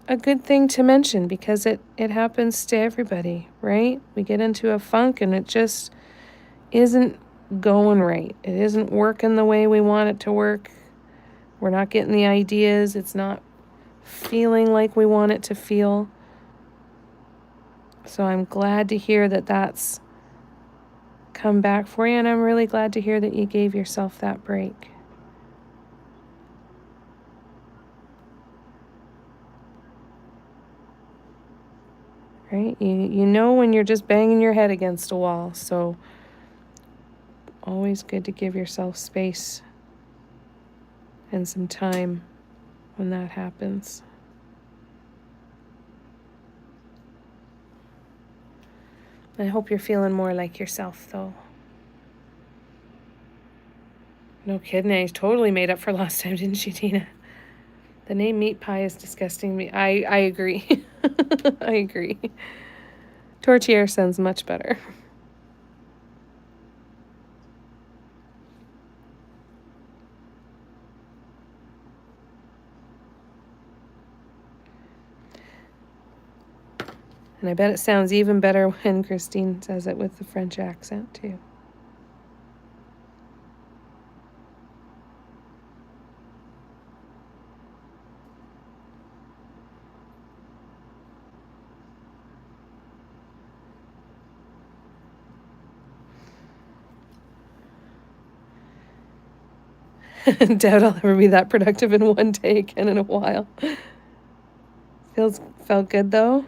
Speaker 1: a good thing to mention because it happens to everybody, right? We get into a funk and it just isn't going right. It isn't working the way we want it to work. We're not getting the ideas. It's not feeling like we want it to feel. So I'm glad to hear that that's come back for you, and I'm really glad to hear that you gave yourself that break. right? You know when you're just banging your head against a wall, so always good to give yourself space and some time when that happens. I hope you're feeling more like yourself, though. No kidding, I totally made up for last time, didn't she, Tina? The name meat pie is disgusting me. I agree. I agree. Tortilla sounds much better. And I bet it sounds even better when Christine says it with the French accent, too. Doubt I'll ever be that productive in one take and in a while. Felt good, though.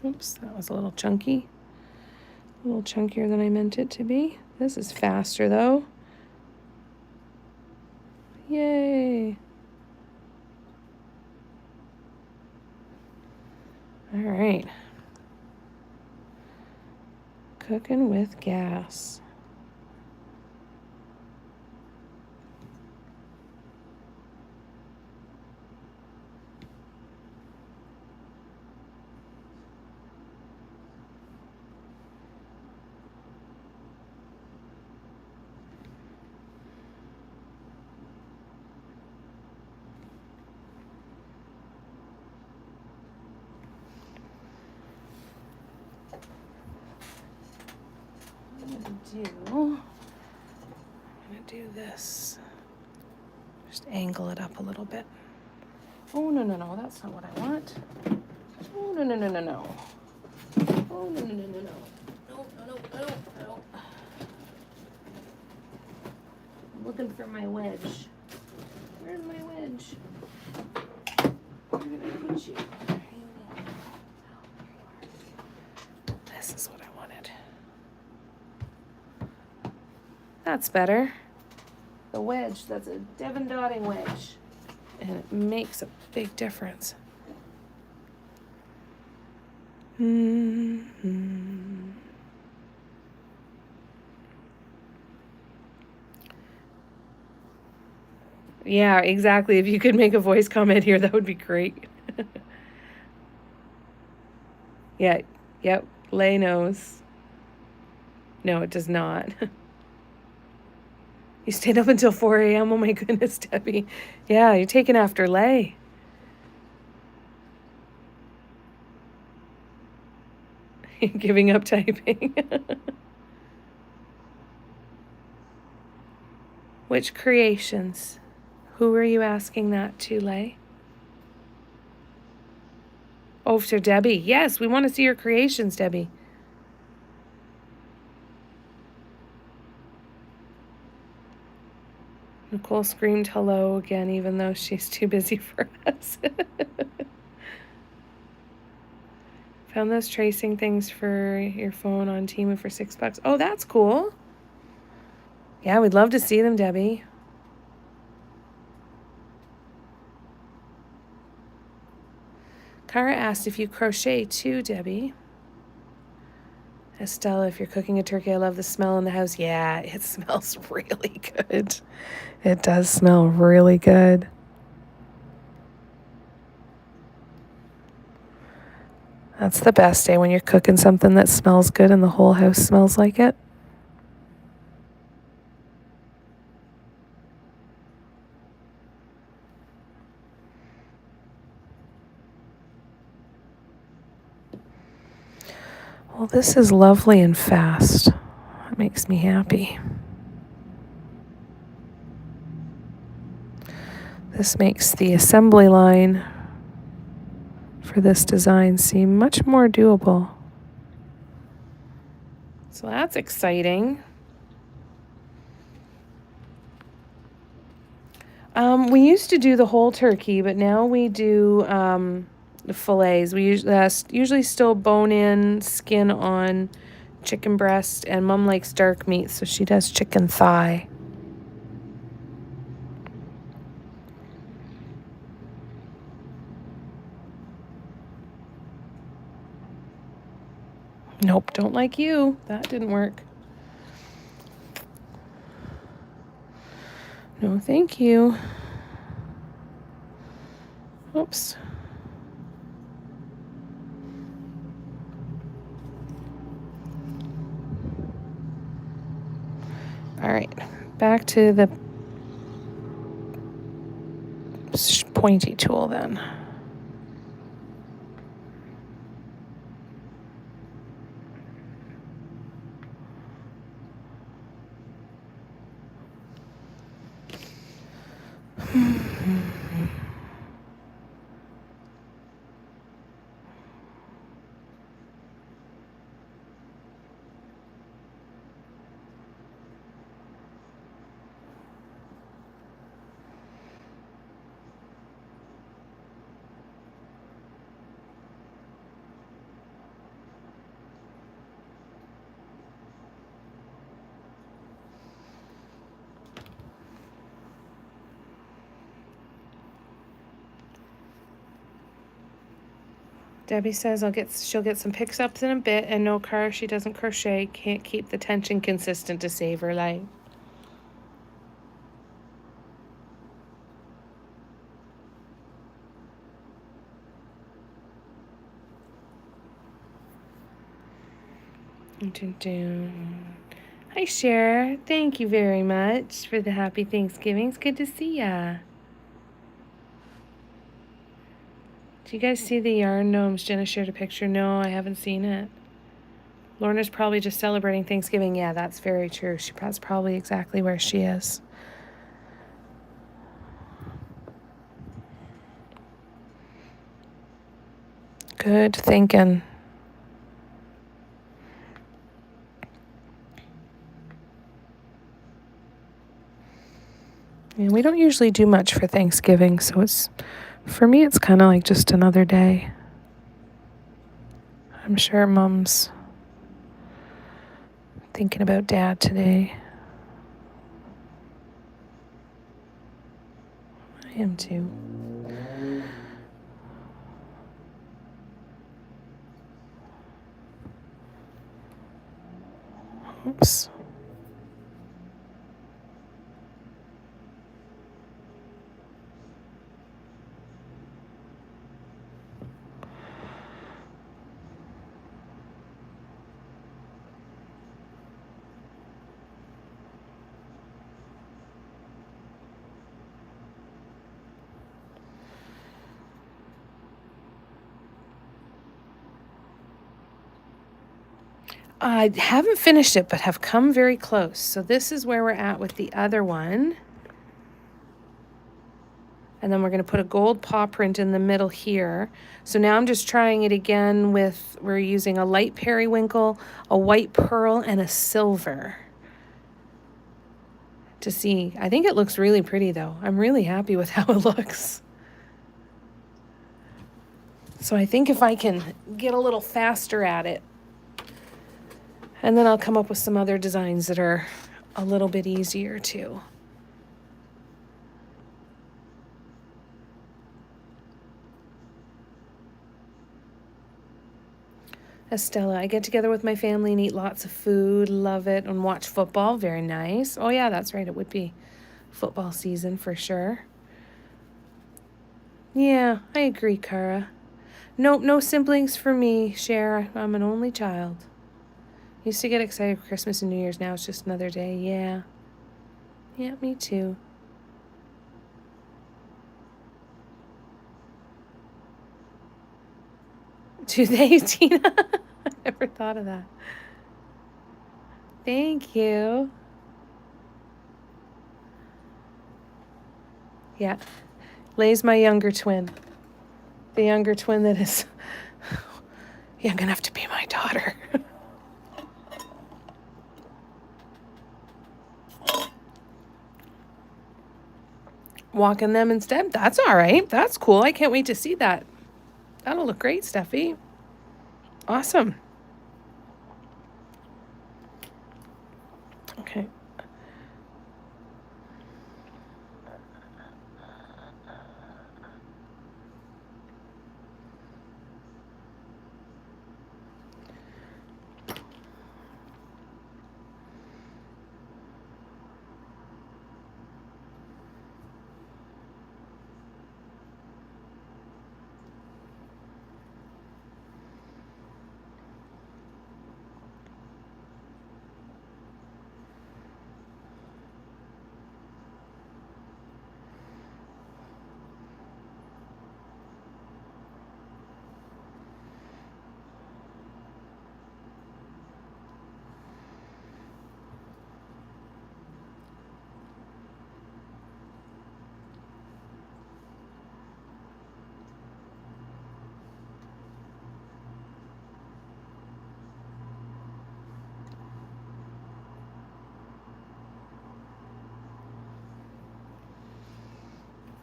Speaker 1: Oops, that was a little chunky. A little chunkier than I meant it to be. This is faster, though. Yay. All right. Cooking with gas. I'm gonna do this. Just angle it up a little bit. Oh, no, that's not what I want. Oh, no. Oh, no. No. I'm looking for my wedge. Where's my wedge? I'm gonna put you. This is what I wanted. That's better. The wedge, that's a Devon dotting wedge. And it makes a big difference. Yeah, exactly. If you could make a voice comment here, that would be great. Yeah, yep, Lay knows. No, it does not. You stayed up until 4 a.m.? Oh my goodness, Debbie. Yeah, you're taking after Lay. Giving up typing. Which creations? Who are you asking that to, Lay? Oh, to Debbie. Yes, we want to see your creations, Debbie. Nicole screamed hello again, even though she's too busy for us. Found those tracing things for your phone on Temu for $6. Oh, that's cool. Yeah, we'd love to see them, Debbie. Kara asked if you crochet too, Debbie. Estella, if you're cooking a turkey, I love the smell in the house. Yeah, it smells really good. It does smell really good. That's the best day when you're cooking something that smells good and the whole house smells like it. Well, this is lovely and fast. That makes me happy. This makes the assembly line for this design seem much more doable. So that's exciting. We used to do the whole turkey, but now we do the fillets. We usually still bone in, skin on chicken breast, and Mom likes dark meat, so she does chicken thigh. Nope, don't like you. That didn't work. No, thank you. Oops. All right, back to the pointy tool then. Debbie says she'll get some picks ups in a bit, and no, Cara, she doesn't crochet. Can't keep the tension consistent to save her life. Hi, Cher. Thank you very much for the happy Thanksgiving. It's good to see ya. Do you guys see the yarn gnomes? Jenna shared a picture. No, I haven't seen it. Lorna's probably just celebrating Thanksgiving. Yeah, that's very true. That's probably exactly where she is. Good thinking. And we don't usually do much for Thanksgiving, so for me, it's kind of like just another day. I'm sure Mom's thinking about Dad today. I am too. Oops. I haven't finished it, but have come very close. So this is where we're at with the other one. And then we're going to put a gold paw print in the middle here. So now I'm just trying it again with, we're using a light periwinkle, a white pearl, and a silver to see. I think it looks really pretty though. I'm really happy with how it looks. So I think if I can get a little faster at it, and then I'll come up with some other designs that are a little bit easier too. Estella, I get together with my family and eat lots of food, love it, and watch football. Very nice. Oh yeah, that's right. It would be football season for sure. Yeah, I agree, Cara. Nope, no siblings for me, Cher. I'm an only child. Used to get excited for Christmas and New Year's. Now it's just another day. Yeah. Yeah, me too. Do they, Tina? I never thought of that. Thank you. Yeah. Lay's my younger twin. The younger twin that is young enough to be my daughter. Walking them instead? That's all right. That's cool. I can't wait to see that. That'll look great, Steffi. Awesome. Okay.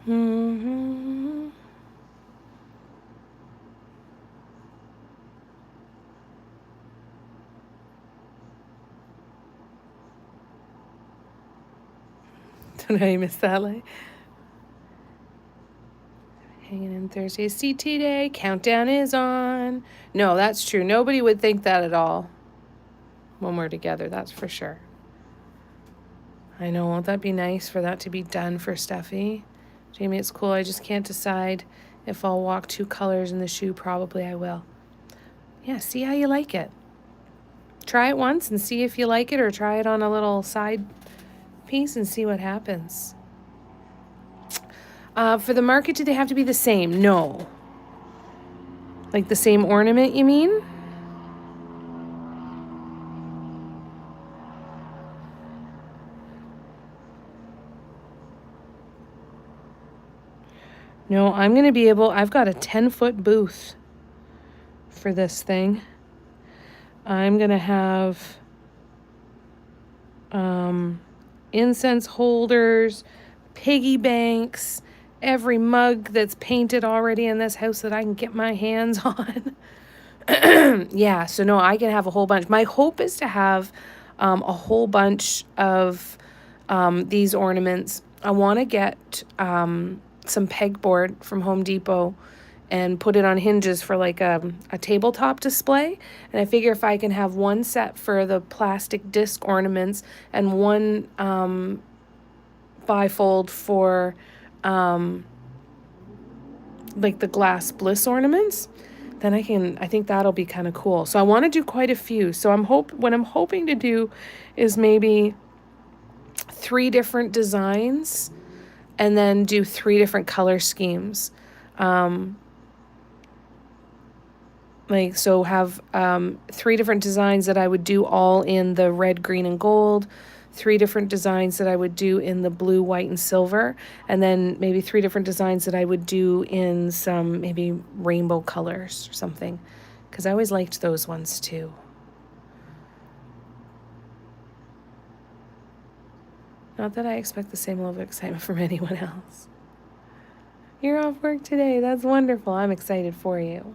Speaker 1: Mm-hmm. Don't know how you missed that, like. Hanging in Thursday. CT day. Countdown is on. No, that's true. Nobody would think that at all when we're together. That's for sure. I know. Won't that be nice for that to be done for Steffi? Jamie, it's cool. I just can't decide if I'll walk 2 colors in the shoe. Probably I will. Yeah, see how you like it. Try it once and see if you like it, or try it on a little side piece and see what happens. For the market, do they have to be the same? No. Like the same ornament, you mean? No, I'm going to be able, I've got a 10-foot booth for this thing. I'm going to have incense holders, piggy banks, every mug that's painted already in this house that I can get my hands on. Yeah, so no, I can have a whole bunch. My hope is to have a whole bunch of these ornaments. I want to get some pegboard from Home Depot and put it on hinges for like a tabletop display. And I figure if I can have one set for the plastic disc ornaments and one bifold for like the glass bliss ornaments, then I think that'll be kind of cool. So I want to do quite a few. So what I'm hoping to do is maybe 3 different designs and then do 3 different color schemes. Like, so have 3 different designs that I would do all in the red, green, and gold, 3 different designs that I would do in the blue, white, and silver, and then maybe 3 different designs that I would do in some maybe rainbow colors or something, because I always liked those ones too. Not that I expect the same level of excitement from anyone else. You're off work today. That's wonderful. I'm excited for you.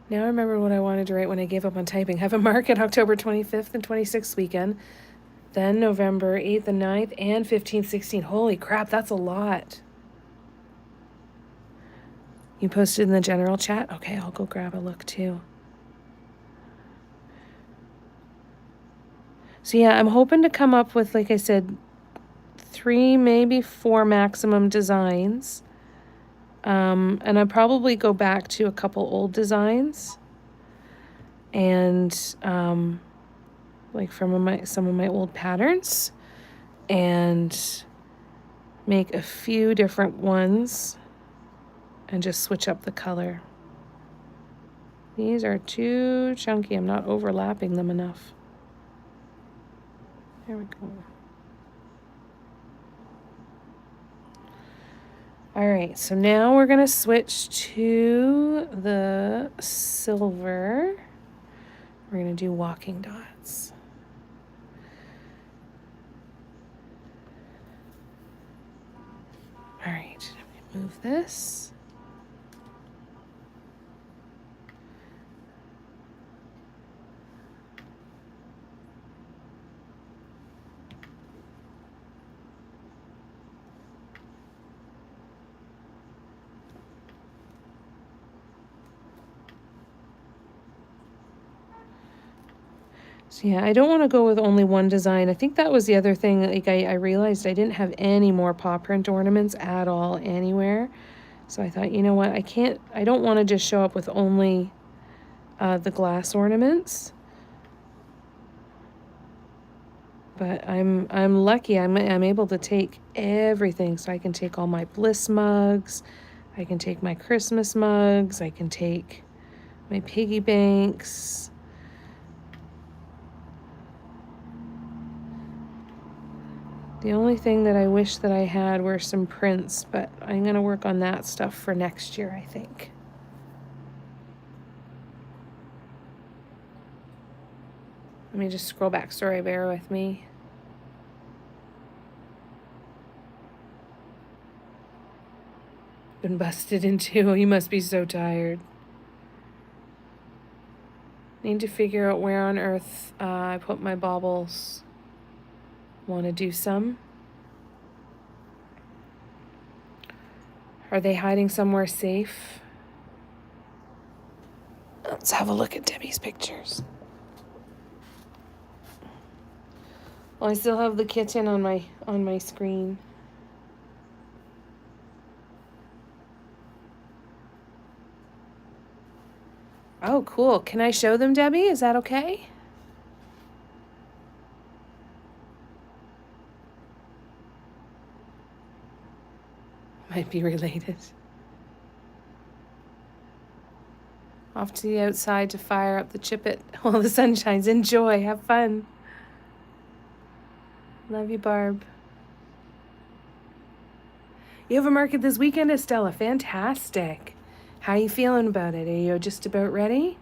Speaker 1: Now I remember what I wanted to write when I gave up on typing. Have a market October 25th and 26th weekend. Then November 8th and 9th and 15th, 16th. Holy crap, that's a lot. You posted in the general chat? Okay, I'll go grab a look too. So yeah, I'm hoping to come up with, like I said, 3, maybe 4 maximum designs. And I'll probably go back to a couple old designs. And like from some of my old patterns. And make a few different ones. And just switch up the color. These are too chunky. I'm not overlapping them enough. There we go. All right, so now we're gonna switch to the silver. We're gonna do walking dots. All right, move this. So yeah, I don't want to go with only one design. I think that was the other thing. Like I realized I didn't have any more paw print ornaments at all anywhere. So I thought, you know what, I don't want to just show up with only the glass ornaments. But I'm lucky. I'm able to take everything. So I can take all my bliss mugs. I can take my Christmas mugs. I can take my piggy banks. The only thing that I wish that I had were some prints, but I'm going to work on that stuff for next year, I think. Let me just scroll back. Sorry, bear with me. Been busted in two. You must be so tired. Need to figure out where on earth I put my baubles. Want to do some? Are they hiding somewhere safe? Let's have a look at Debbie's pictures. Well, I still have the kitten on my screen. Oh, cool. Can I show them, Debbie? Is that okay? Might be related. Off to the outside to fire up the chip-it while the sun shines. Enjoy. Have fun. Love you, Barb. You have a market this weekend, Estella. Fantastic. How are you feeling about it? Are you just about ready?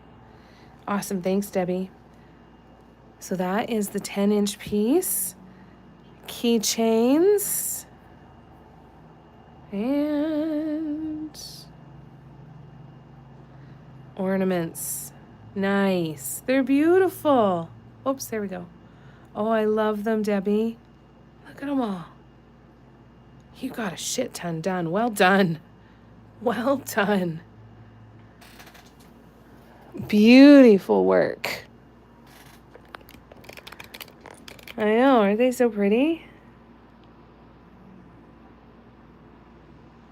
Speaker 1: Awesome. Thanks, Debbie. So that is the 10-inch piece. Keychains. And ornaments. Nice. They're beautiful. Oops, there we go. Oh, I love them, Debbie. Look at them all. You got a shit ton done. Well done. Well done. Beautiful work. I know. Aren't they so pretty?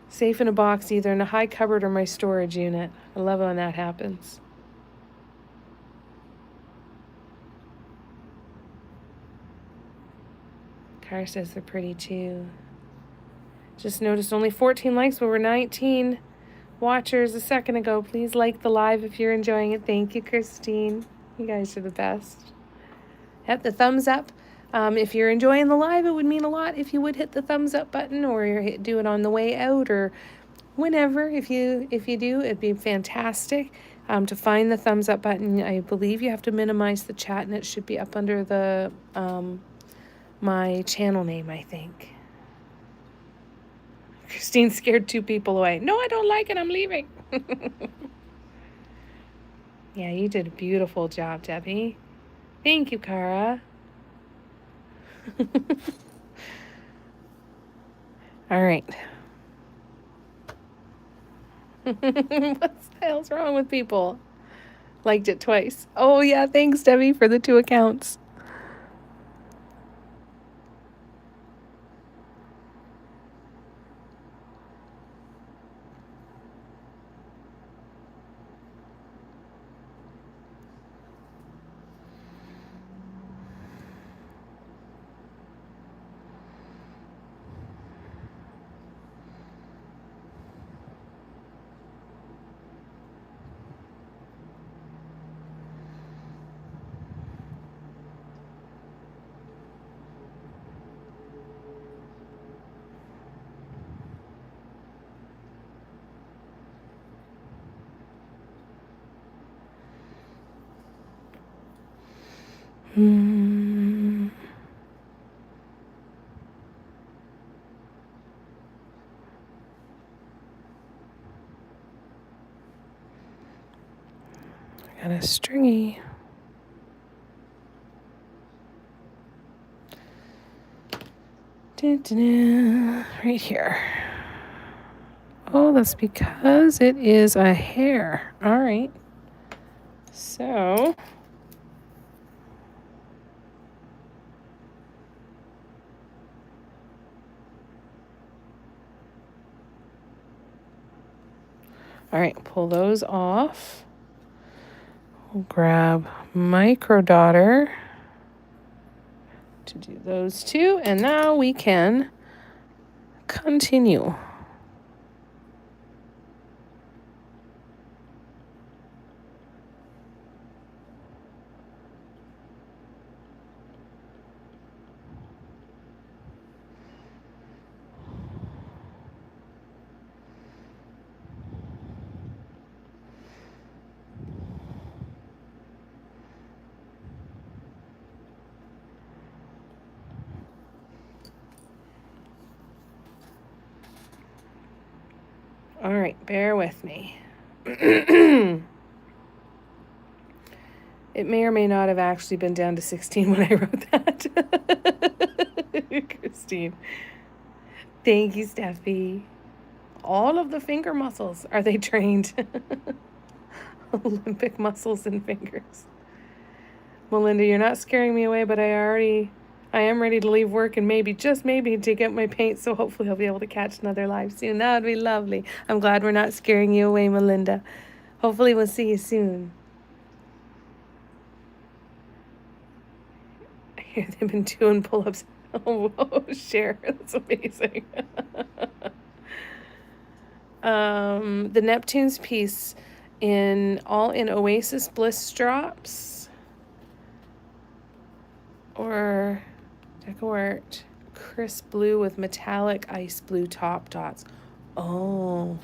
Speaker 1: Safe in a box, either in a high cupboard or my storage unit. I love when that happens. Cara says they're pretty too. Just noticed only 14 likes, but we're 19 watchers a second ago. Please like the live if you're enjoying it. Thank you, Christine. You guys are the best. Hit the thumbs up. If you're enjoying the live, it would mean a lot if you would hit the thumbs up button, or do it on the way out, or whenever. If you do, it'd be fantastic. To find the thumbs up button, I believe you have to minimize the chat, and it should be up under the my channel name, I think. Christine scared 2 people away. No, I don't like it. I'm leaving. Yeah, you did a beautiful job, Debbie. Thank you, Cara. All right. What the hell's wrong with people? Liked it twice. Oh, yeah, thanks, Debbie, for the 2 accounts. I got a stringy. Right here. Oh, that's because it is a hair. All right. So all right, pull those off. We'll grab micro daughter to do those 2, and now we can continue. All right, bear with me. It may or may not have actually been down to 16 when I wrote that. Christine. Thank you, Steffi. All of the finger muscles, are they trained? Olympic muscles and fingers. Melinda, you're not scaring me away, but I am ready to leave work and maybe, just maybe, to get my paint, so hopefully I'll be able to catch another live soon. That would be lovely. I'm glad we're not scaring you away, Melinda. Hopefully we'll see you soon. I hear they've been doing pull-ups. Oh, whoa, Cher, that's amazing. The Neptune's piece all in Oasis Bliss drops, or Deco crisp blue with metallic ice blue top dots. Oh.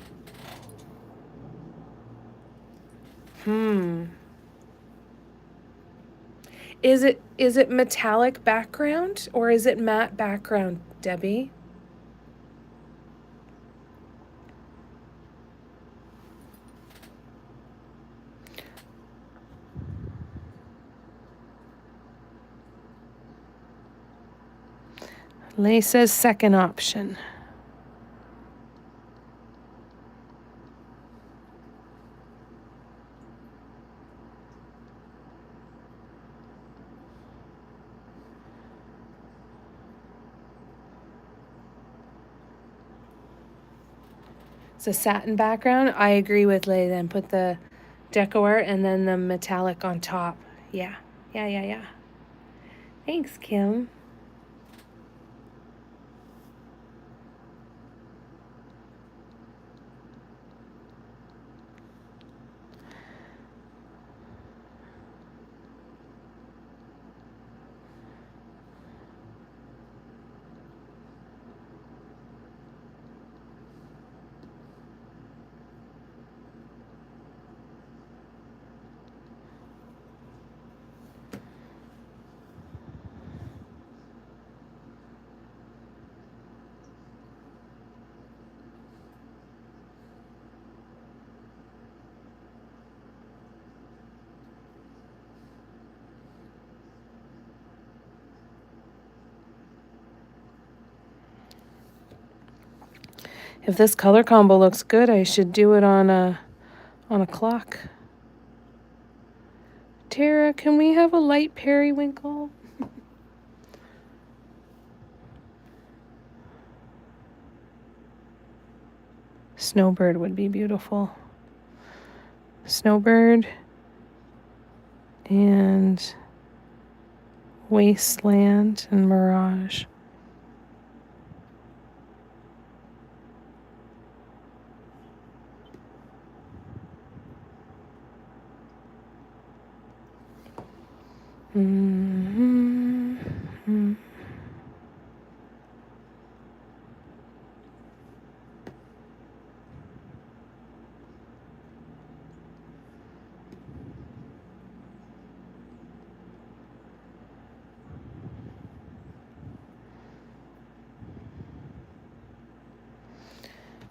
Speaker 1: Is it metallic background or is it matte background, Debbie? Lay says second option. It's a satin background. I agree with Lay then. Put the deco art and then the metallic on top. Yeah. Thanks, Kim. If this color combo looks good, I should do it on a clock. Tara, can we have a light periwinkle? Snowbird would be beautiful. Snowbird and Wasteland and Mirage. Mm-hmm.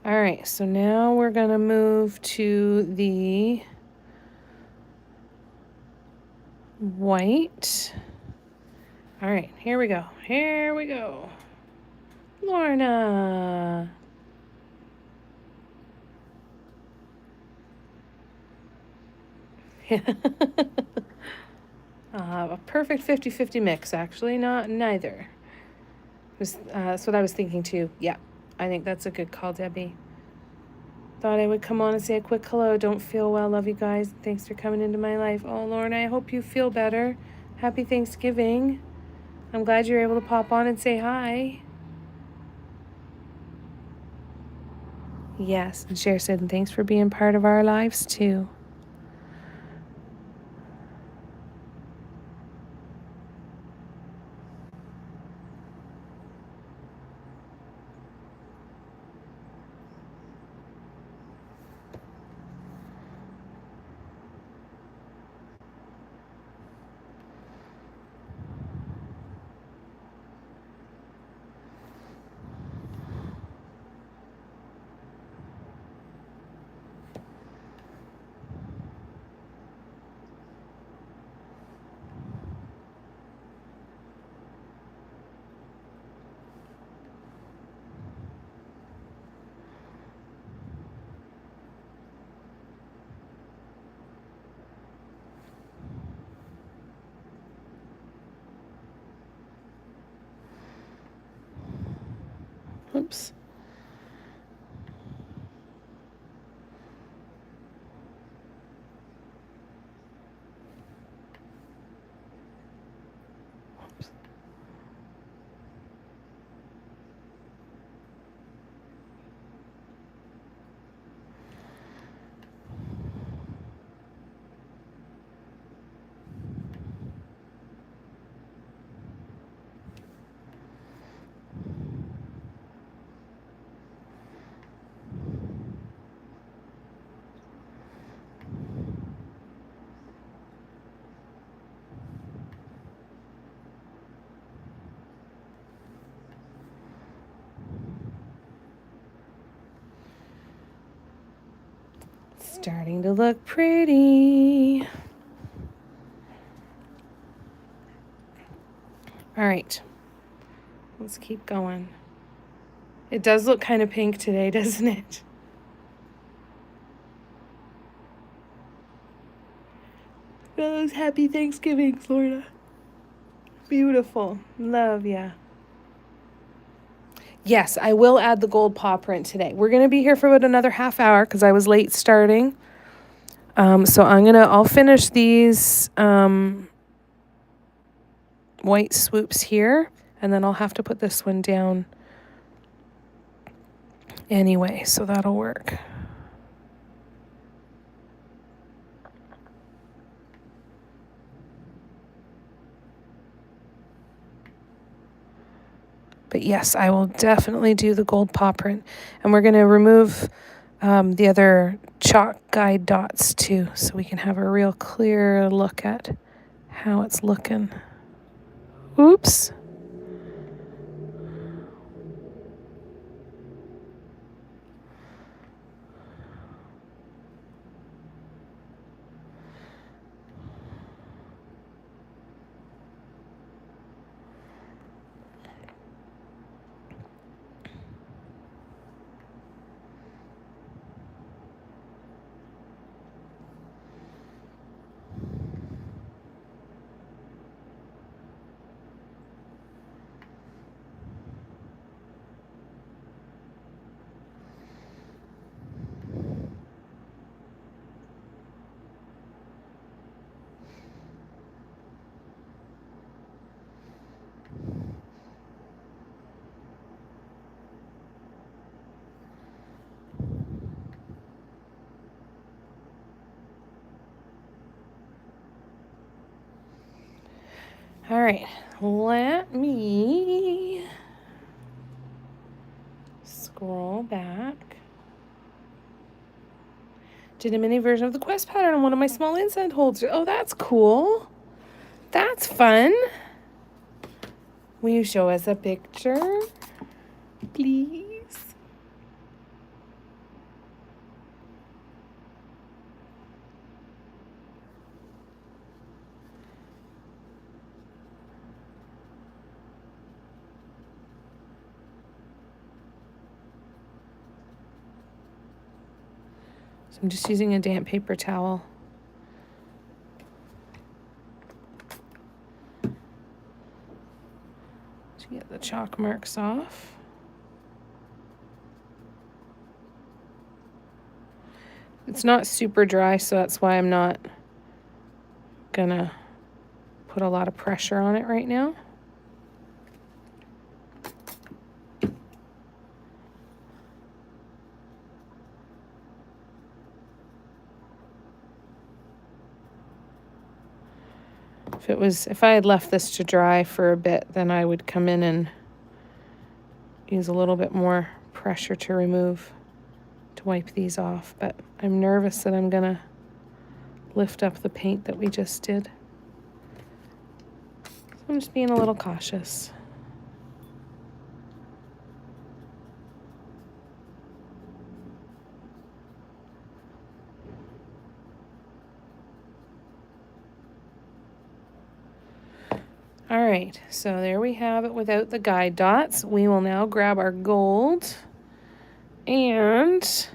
Speaker 1: All right, so now we're going to move to the white. All right, here we go. Here we go. Lorna. A perfect 50-50 mix, actually. Neither. That's what I was thinking, too. Yeah, I think that's a good call, Debbie. Thought I would come on and say a quick hello. Don't feel well. Love you guys. Thanks for coming into my life. Oh, Lorna, I hope you feel better. Happy Thanksgiving. I'm glad you're able to pop on and say hi. Yes, and Cher said, and thanks for being part of our lives, too. Oops. Starting to look pretty. All right. Let's keep going. It does look kind of pink today, doesn't it? Those happy Thanksgiving, Florida. Beautiful. Love ya. Yes, I will add the gold paw print today. We're going to be here for about another half hour because I was late starting. So I'll finish these white swoops here, and then I'll have to put this one down anyway, so that'll work. But yes, I will definitely do the gold paw print. And we're going to remove the other chalk guide dots too, so we can have a real clear look at how it's looking. Oops. All right, let me scroll back. Did a mini version of the quest pattern on one of my small incense holders. Oh, that's cool. That's fun. Will you show us a picture, please? So I'm just using a damp paper towel. To get the chalk marks off. It's not super dry, so that's why I'm not gonna put a lot of pressure on it right now. If I had left this to dry for a bit, then I would come in and use a little bit more pressure to wipe these off. But I'm nervous that I'm gonna lift up the paint that we just did. So I'm just being a little cautious. All right, so there we have it without the guide dots. We will now grab our gold and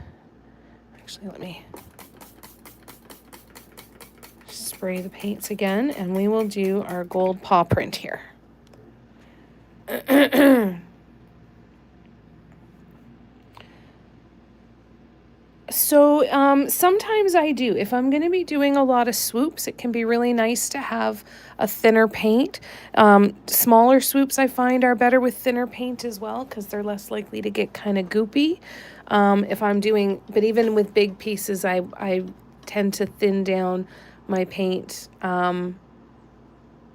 Speaker 1: actually let me spray the paints again, and we will do our gold paw print here. So sometimes I do. If I'm going to be doing a lot of swoops, it can be really nice to have a thinner paint. Smaller swoops I find are better with thinner paint as well because they're less likely to get kind of goopy. But even with big pieces, I tend to thin down my paint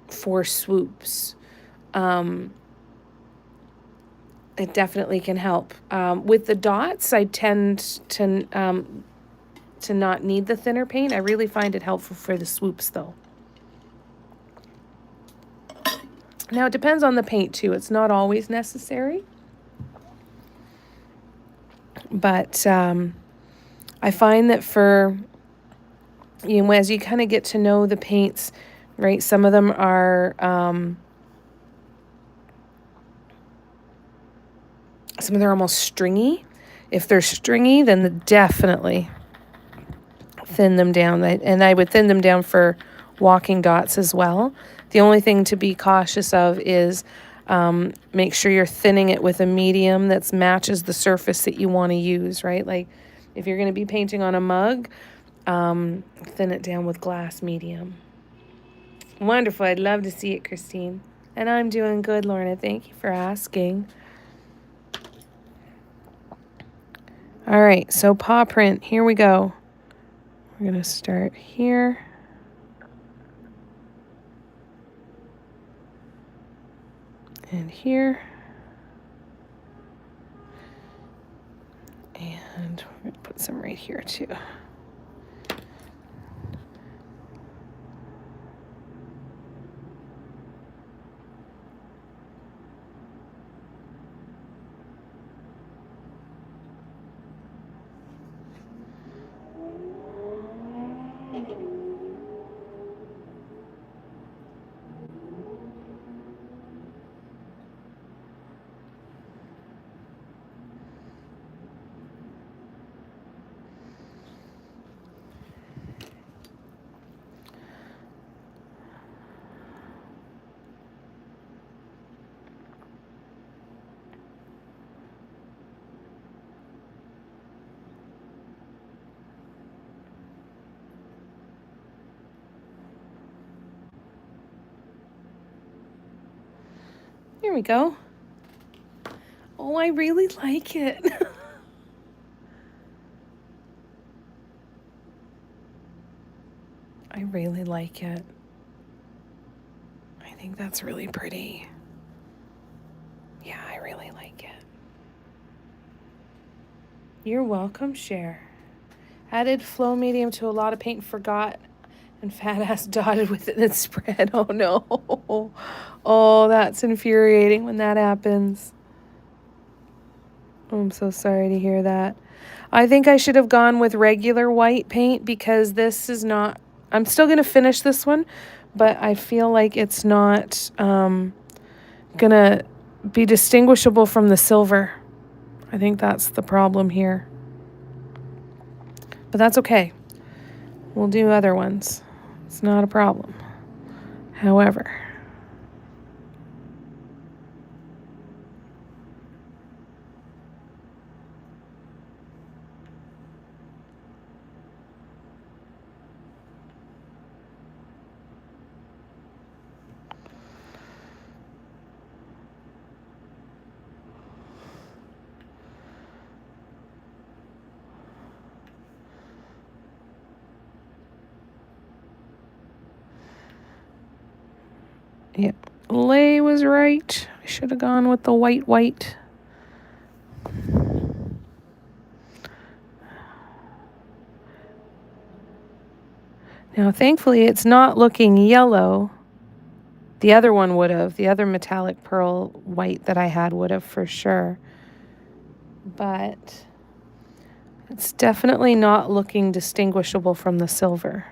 Speaker 1: for swoops. It definitely can help. With the dots, I tend to not need the thinner paint. I really find it helpful for the swoops, though. Now, it depends on the paint, too. It's not always necessary. But I find that as you kind of get to know the paints, right, some of them are... some of them are almost stringy. If they're stringy, then definitely thin them down. And I would thin them down for walking dots as well. The only thing to be cautious of is make sure you're thinning it with a medium that matches the surface that you want to use, right? Like if you're going to be painting on a mug, thin it down with glass medium. Wonderful. I'd love to see it, Christine. And I'm doing good, Lorna. Thank you for asking. All right, so paw print, here we go. We're going to start here. And here. And we're going to put some right here too. Here we go. Oh, I really like it. I really like it. I think that's really pretty. Yeah, I really like it. You're welcome, Cher. Added flow medium to a lot of paint, forgot, and fat ass dotted with it and spread. Oh no. Oh, that's infuriating when that happens. Oh, I'm so sorry to hear that. I think I should have gone with regular white paint because this is not, I'm still going to finish this one, but I feel like it's not going to be distinguishable from the silver. I think that's the problem here. But that's okay. We'll do other ones. It's not a problem. However, yep, Lay was right. I should have gone with the white. Now, thankfully, it's not looking yellow. The other one would have. The other metallic pearl white that I had would have for sure. But it's definitely not looking distinguishable from the silver.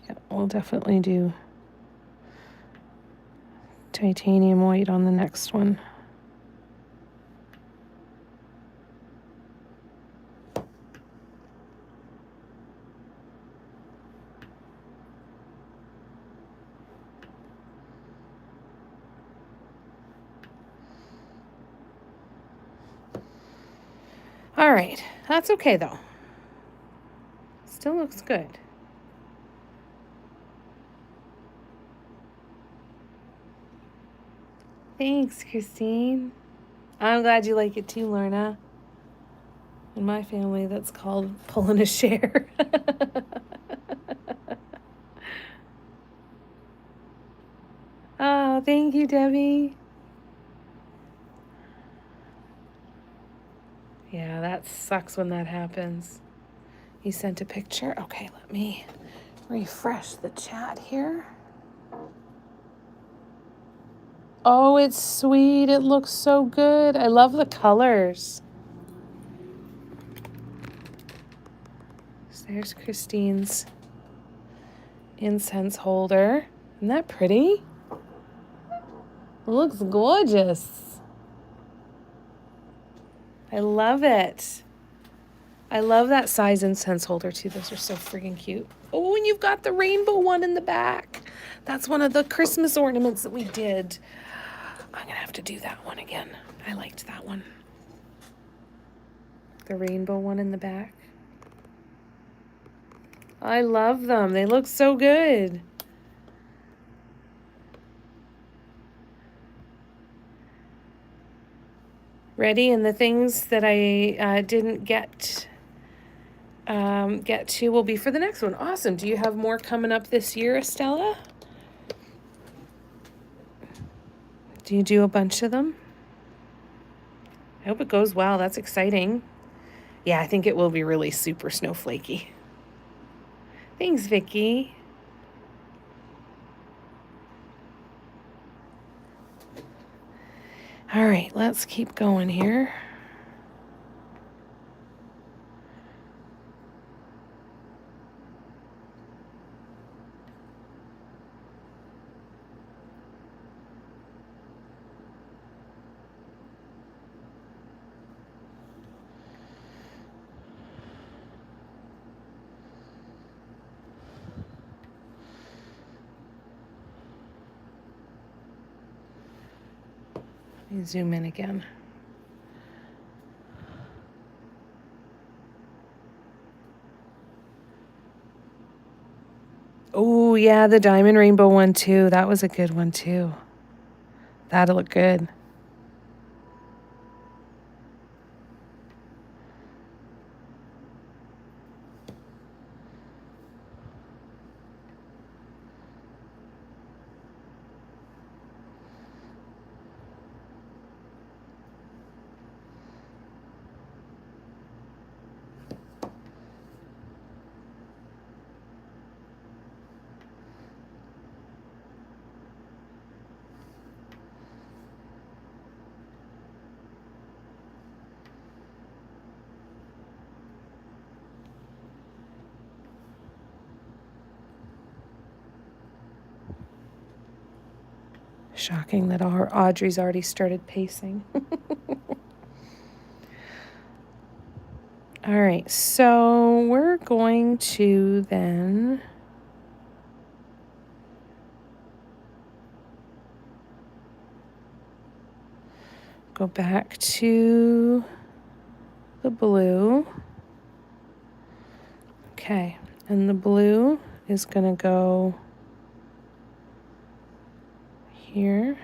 Speaker 1: Yeah, we'll definitely do titanium white on the next one. All right, that's okay though. Still looks good. Thanks, Christine. I'm glad you like it too, Lorna. In my family, that's called pulling a share. Oh, thank you, Debbie. Yeah, that sucks when that happens. You sent a picture? Okay, let me refresh the chat here. Oh, it's sweet. It looks so good. I love the colors. So there's Christine's incense holder. Isn't that pretty? It looks gorgeous. I love it. I love that size incense holder too. Those are so freaking cute. Oh, and you've got the rainbow one in the back. That's one of the Christmas ornaments that we did. I'm gonna have to do that one again. I liked that one. The rainbow one in the back. I love them. They look so good. Ready? And the things that I didn't get to will be for the next one. Awesome. Do you have more coming up this year, Estella? Do you do a bunch of them? I hope it goes well. That's exciting. Yeah, I think it will be really super snowflakey. Thanks, Vicky. All right, let's keep going here. Let me zoom in again. Oh, yeah, the diamond rainbow one too. That was a good one too. That'll look good. Shocking that Audrey's already started pacing. All right, so we're going to then go back to the blue. Okay, and the blue is going to go here.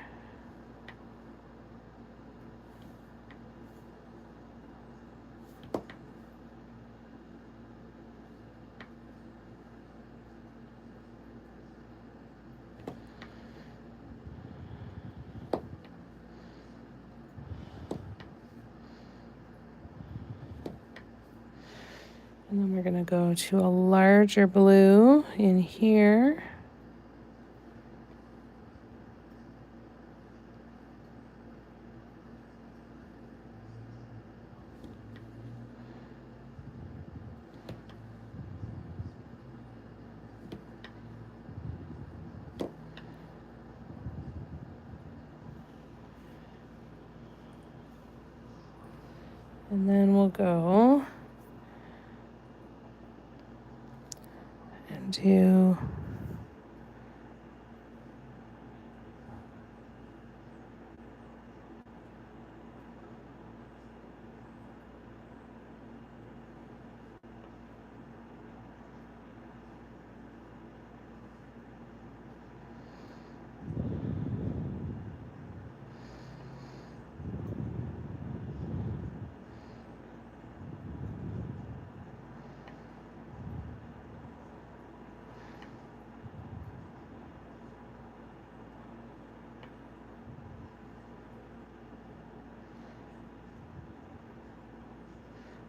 Speaker 1: And then we're going to go to a larger blue in here. And then we'll go and do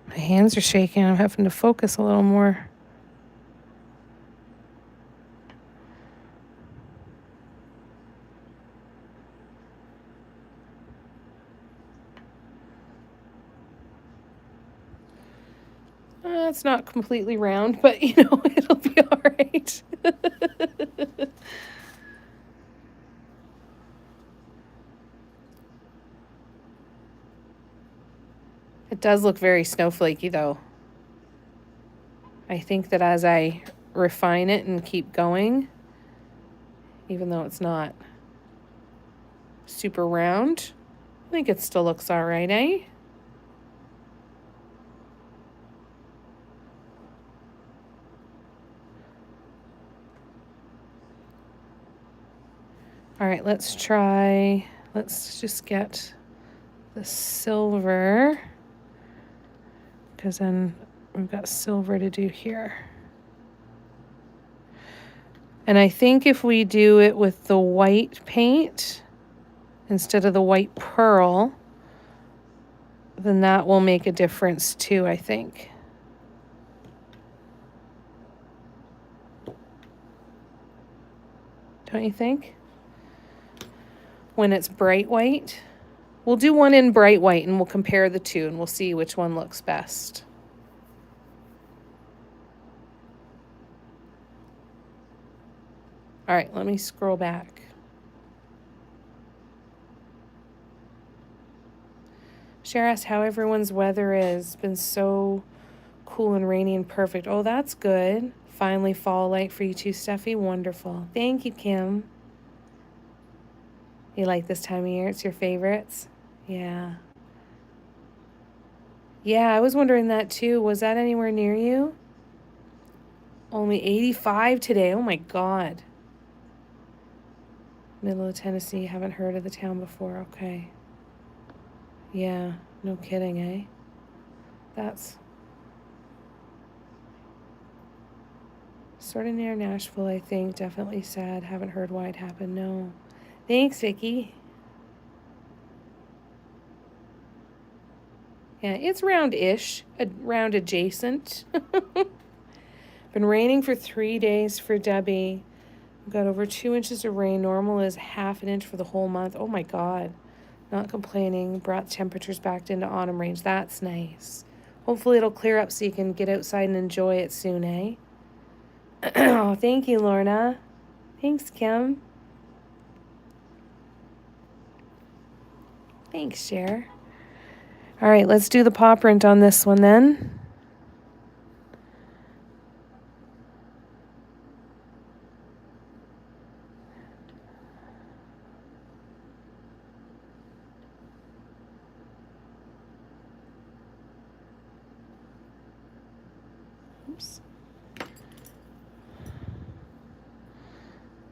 Speaker 1: my hands are shaking. I'm having to focus a little more. It's not completely round, but you know, it'll be all right. It does look very snowflakey though. I think that as I refine it and keep going, even though it's not super round, I think it still looks all right, eh? All right, let's just get the silver, because then we've got silver to do here. And I think if we do it with the white paint instead of the white pearl, then that will make a difference too, I think. Don't you think? When it's bright white We'll do one in bright white and we'll compare the two and we'll see which one looks best. All right, let me scroll back. Cher asked how everyone's weather is. It's been so cool and rainy and perfect. Oh, that's good. Finally fall light for you too, Steffi. Wonderful. Thank you, Kim. You like this time of year? It's your favorites? Yeah. Yeah, I was wondering that too. Was that anywhere near you? Only 85 today. Oh my God. Middle of Tennessee. Haven't heard of the town before. Okay. Yeah, no kidding, eh? That's sort of near Nashville, I think. Definitely sad. Haven't heard why it happened. No. Thanks, Vicky. Yeah, it's round-ish, round adjacent. Been raining for 3 days for Debbie. We've got over 2 inches of rain. Normal is ½ an inch for the whole month. Oh my God. Not complaining. Brought temperatures back into autumn range. That's nice. Hopefully it'll clear up so you can get outside and enjoy it soon, eh? Oh, thank you, Lorna. Thanks, Kim. Thanks, Cher. All right, let's do the paw print on this one then. Oops.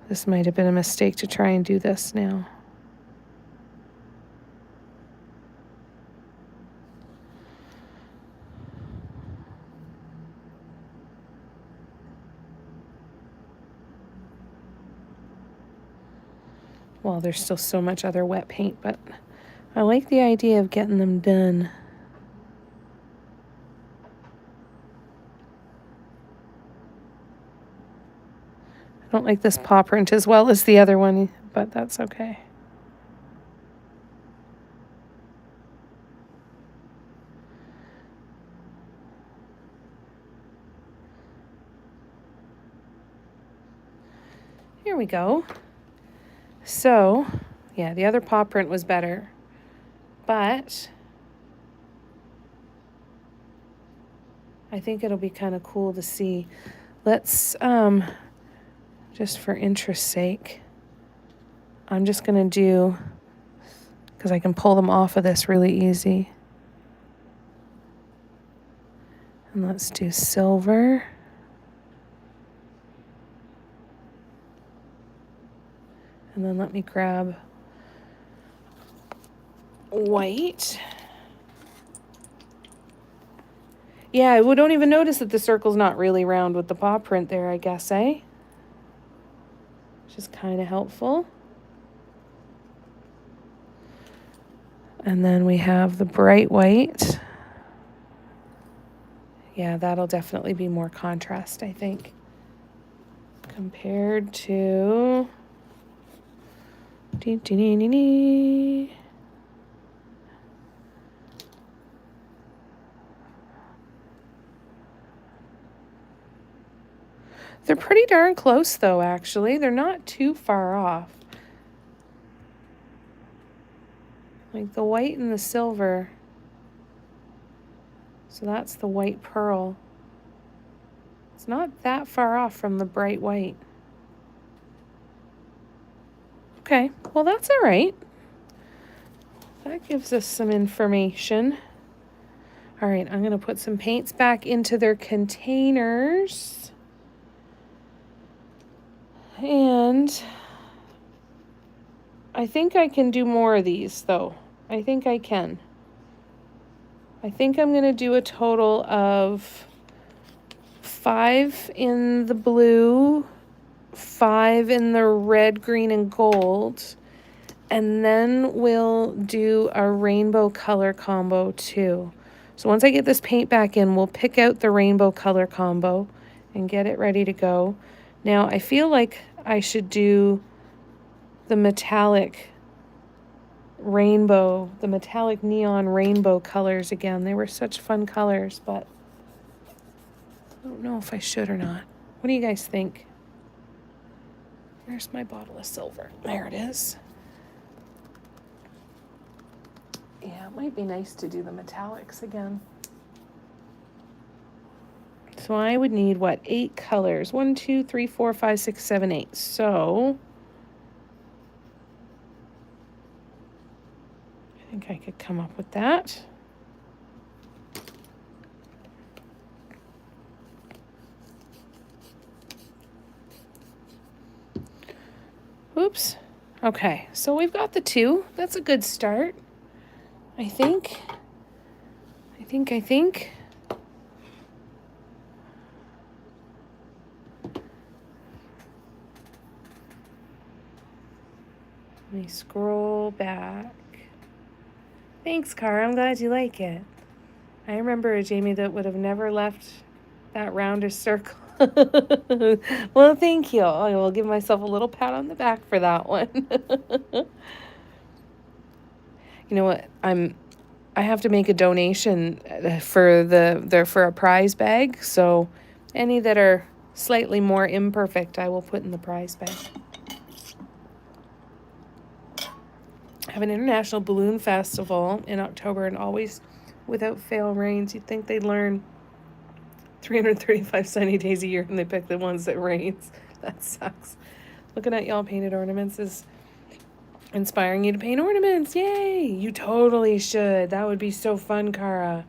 Speaker 1: This might have been a mistake to try and do this now. Well, there's still so much other wet paint, but I like the idea of getting them done. I don't like this paw print as well as the other one, but that's okay. Here we go. So, yeah, the other paw print was better, but I think it'll be kind of cool to see. Let's, just for interest's sake, I'm just going to do, because I can pull them off of this really easy. And let's do silver. And then let me grab white. Yeah, we don't even notice that the circle's not really round with the paw print there, I guess, eh? Which is kind of helpful. And then we have the bright white. Yeah, that'll definitely be more contrast, I think, compared to... They're pretty darn close, though, actually. They're not too far off. Like the white and the silver. So that's the white pearl. It's not that far off from the bright white. Okay, well, that's all right. That gives us some information. All right, I'm going to put some paints back into their containers. And I think I can do more of these, though. I think I can. I think I'm going to do a total of 5 in the blue, 5 in the red, green, and gold. And then we'll do a rainbow color combo too. So once I get this paint back in, we'll pick out the rainbow color combo and get it ready to go. Now, I feel like I should do the metallic rainbow, the metallic neon rainbow colors again. They were such fun colors, but I don't know if I should or not. What do you guys think? Where's my bottle of silver? There it is. Yeah, it might be nice to do the metallics again. So I would need, what, 8 colors? 1, 2, 3, 4, 5, 6, 7, 8. So I think I could come up with that. Oops. Okay, so we've got the 2. That's a good start, I think. I think. Let me scroll back. Thanks, Cara. I'm glad you like it. I remember a Jamie that would have never left that roundish circle. Well, thank you. I will give myself a little pat on the back for that one. You know what? I have to make a donation for a prize bag. So any that are slightly more imperfect, I will put in the prize bag. I have an international balloon festival in October, and always without fail rains. You'd think they'd learn 335 sunny days a year and they pick the ones that rains. That sucks. Looking at y'all painted ornaments is inspiring you to paint ornaments. Yay! You totally should. That would be so fun, Cara.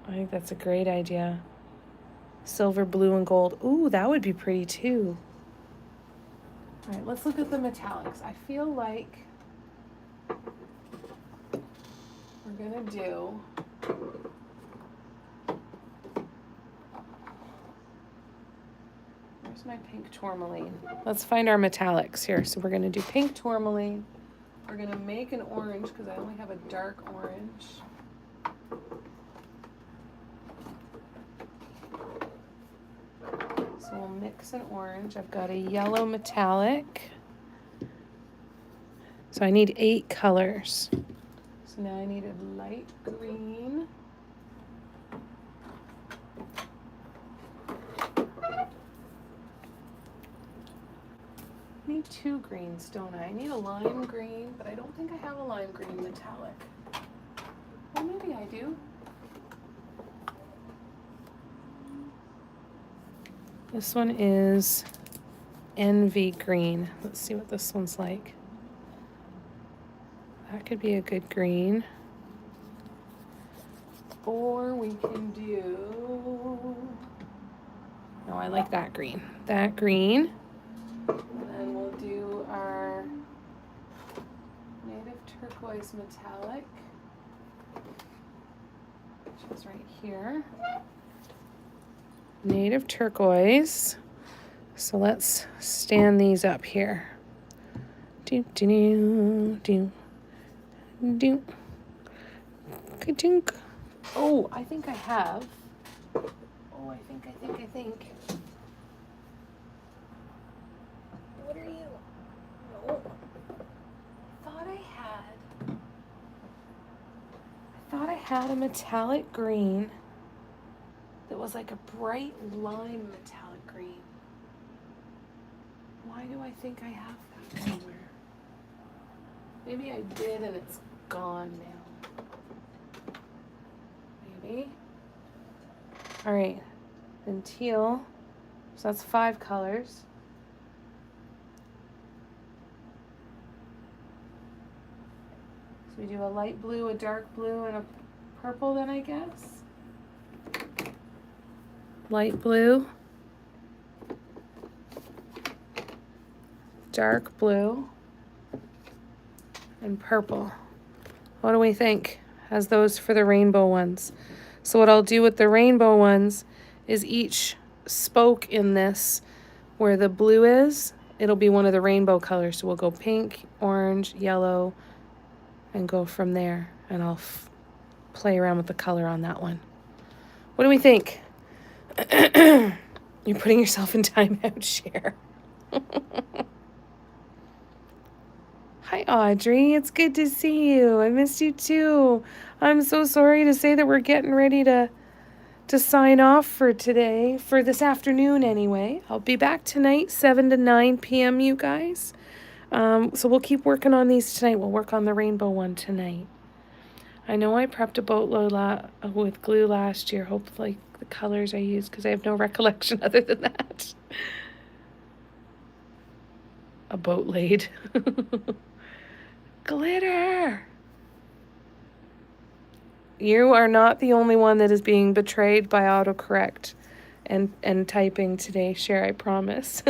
Speaker 1: I think that's a great idea. Silver, blue, and gold. Ooh, that would be pretty too. All right, let's look at the metallics. I feel like we're gonna do where's my pink tourmaline? Let's find our metallics here. So we're gonna do pink tourmaline. We're gonna make an orange because I only have a dark orange. So we'll mix an orange. I've got a yellow metallic. So I need 8 colors. So now I need a light green. I need 2 greens, don't I? I need a lime green, but I don't think I have a lime green metallic. Well, maybe I do. This one is Envy Green. Let's see what this one's like. That could be a good green. Or we can do... No, I like that green. That green. And then we'll do our native turquoise metallic, which is right here. Native turquoise. So let's stand these up here. Do do do do do. Ka-dink. Oh, I think I have. Oh, I think. What are you? No. I thought I had a metallic green that was like a bright lime metallic green. Why do I think I have that somewhere? Maybe I did and it's gone now. Maybe. All right, then teal. So that's 5 colors. So we do a light blue, a dark blue, and a purple then, I guess. Light blue, dark blue, and purple. What do we think? As those for the rainbow ones. So what I'll do with the rainbow ones is each spoke in this, where the blue is, it'll be one of the rainbow colors. So we'll go pink, orange, yellow, and go from there. And I'll play around with the color on that one. What do we think? You're putting yourself in timeout, Cher. Hi, Audrey. It's good to see you. I missed you too. I'm so sorry to say that we're getting ready to sign off for today, for this afternoon anyway. I'll be back tonight, 7 to 9 p.m., you guys. So we'll keep working on these tonight. We'll work on the rainbow one tonight. I know I prepped a boatload with glue last year. Hopefully the colors I used, because I have no recollection other than that. A boat laid. Glitter! You are not the only one that is being betrayed by autocorrect and typing today, Cher, I promise.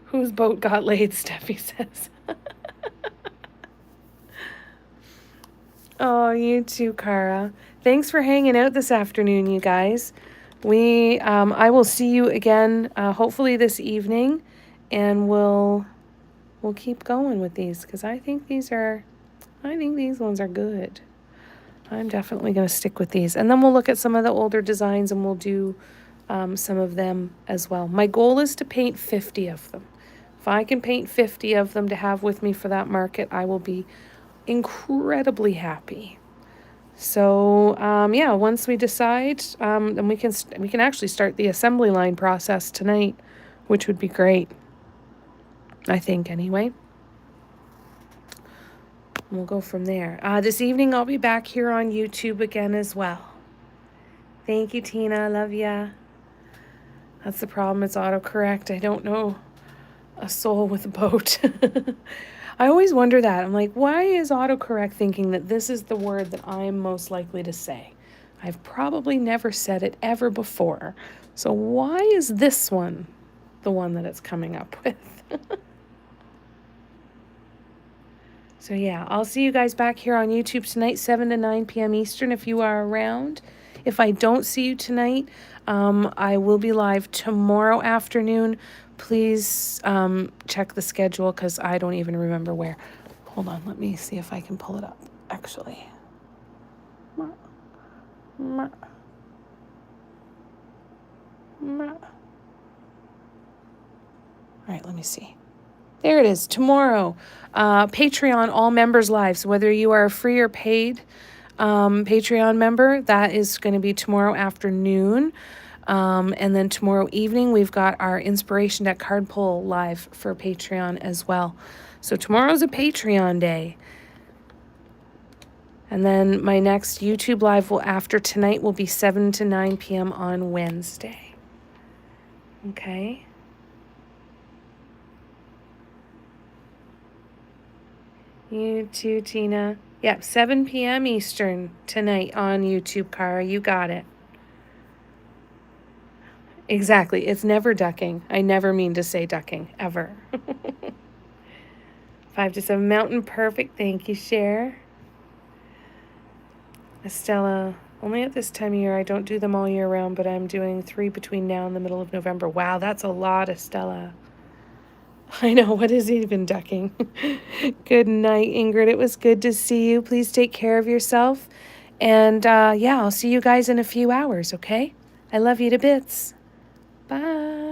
Speaker 1: Whose boat got laid, Steffi says. Oh, you too, Cara. Thanks for hanging out this afternoon, you guys. I will see you again, hopefully this evening, and we'll keep going with these, because I think these ones are good. I'm definitely going to stick with these. And then we'll look at some of the older designs and we'll do some of them as well. My goal is to paint 50 of them. If I can paint 50 of them to have with me for that market, I will be incredibly happy. So, yeah, once we decide, then we can actually start the assembly line process tonight, which would be great. I think, anyway. We'll go from there. This evening, I'll be back here on YouTube again as well. Thank you, Tina. Love ya. That's the problem. It's autocorrect. I don't know a soul with a boat. I always wonder that. I'm like, why is autocorrect thinking that this is the word that I'm most likely to say? I've probably never said it ever before. So why is this one the one that it's coming up with? So yeah, I'll see you guys back here on YouTube tonight, 7 to 9 p.m. Eastern if you are around. If I don't see you tonight, I will be live tomorrow afternoon. Please check the schedule because I don't even remember where. Hold on, let me see if I can pull it up, actually. All right, let me see. There it is, tomorrow. Patreon, all members live. So whether you are a free or paid Patreon member, that is going to be tomorrow afternoon. And then tomorrow evening, we've got our Inspiration Deck card pull live for Patreon as well. So tomorrow's a Patreon day. And then my next YouTube live after tonight will be 7 to 9 p.m. on Wednesday. Okay. You too, Tina. Yep, 7 p.m. Eastern tonight on YouTube, Cara. You got it. Exactly. It's never ducking. I never mean to say ducking, ever. 5 to 7 Mountain. Perfect. Thank you, Cher. Estella, only at this time of year. I don't do them all year round, but I'm doing 3 between now and the middle of November. Wow, that's a lot, Estella. I know, what is even ducking? Good night, Ingrid. It was good to see you. Please take care of yourself. And yeah, I'll see you guys in a few hours, okay? I love you to bits. Bye.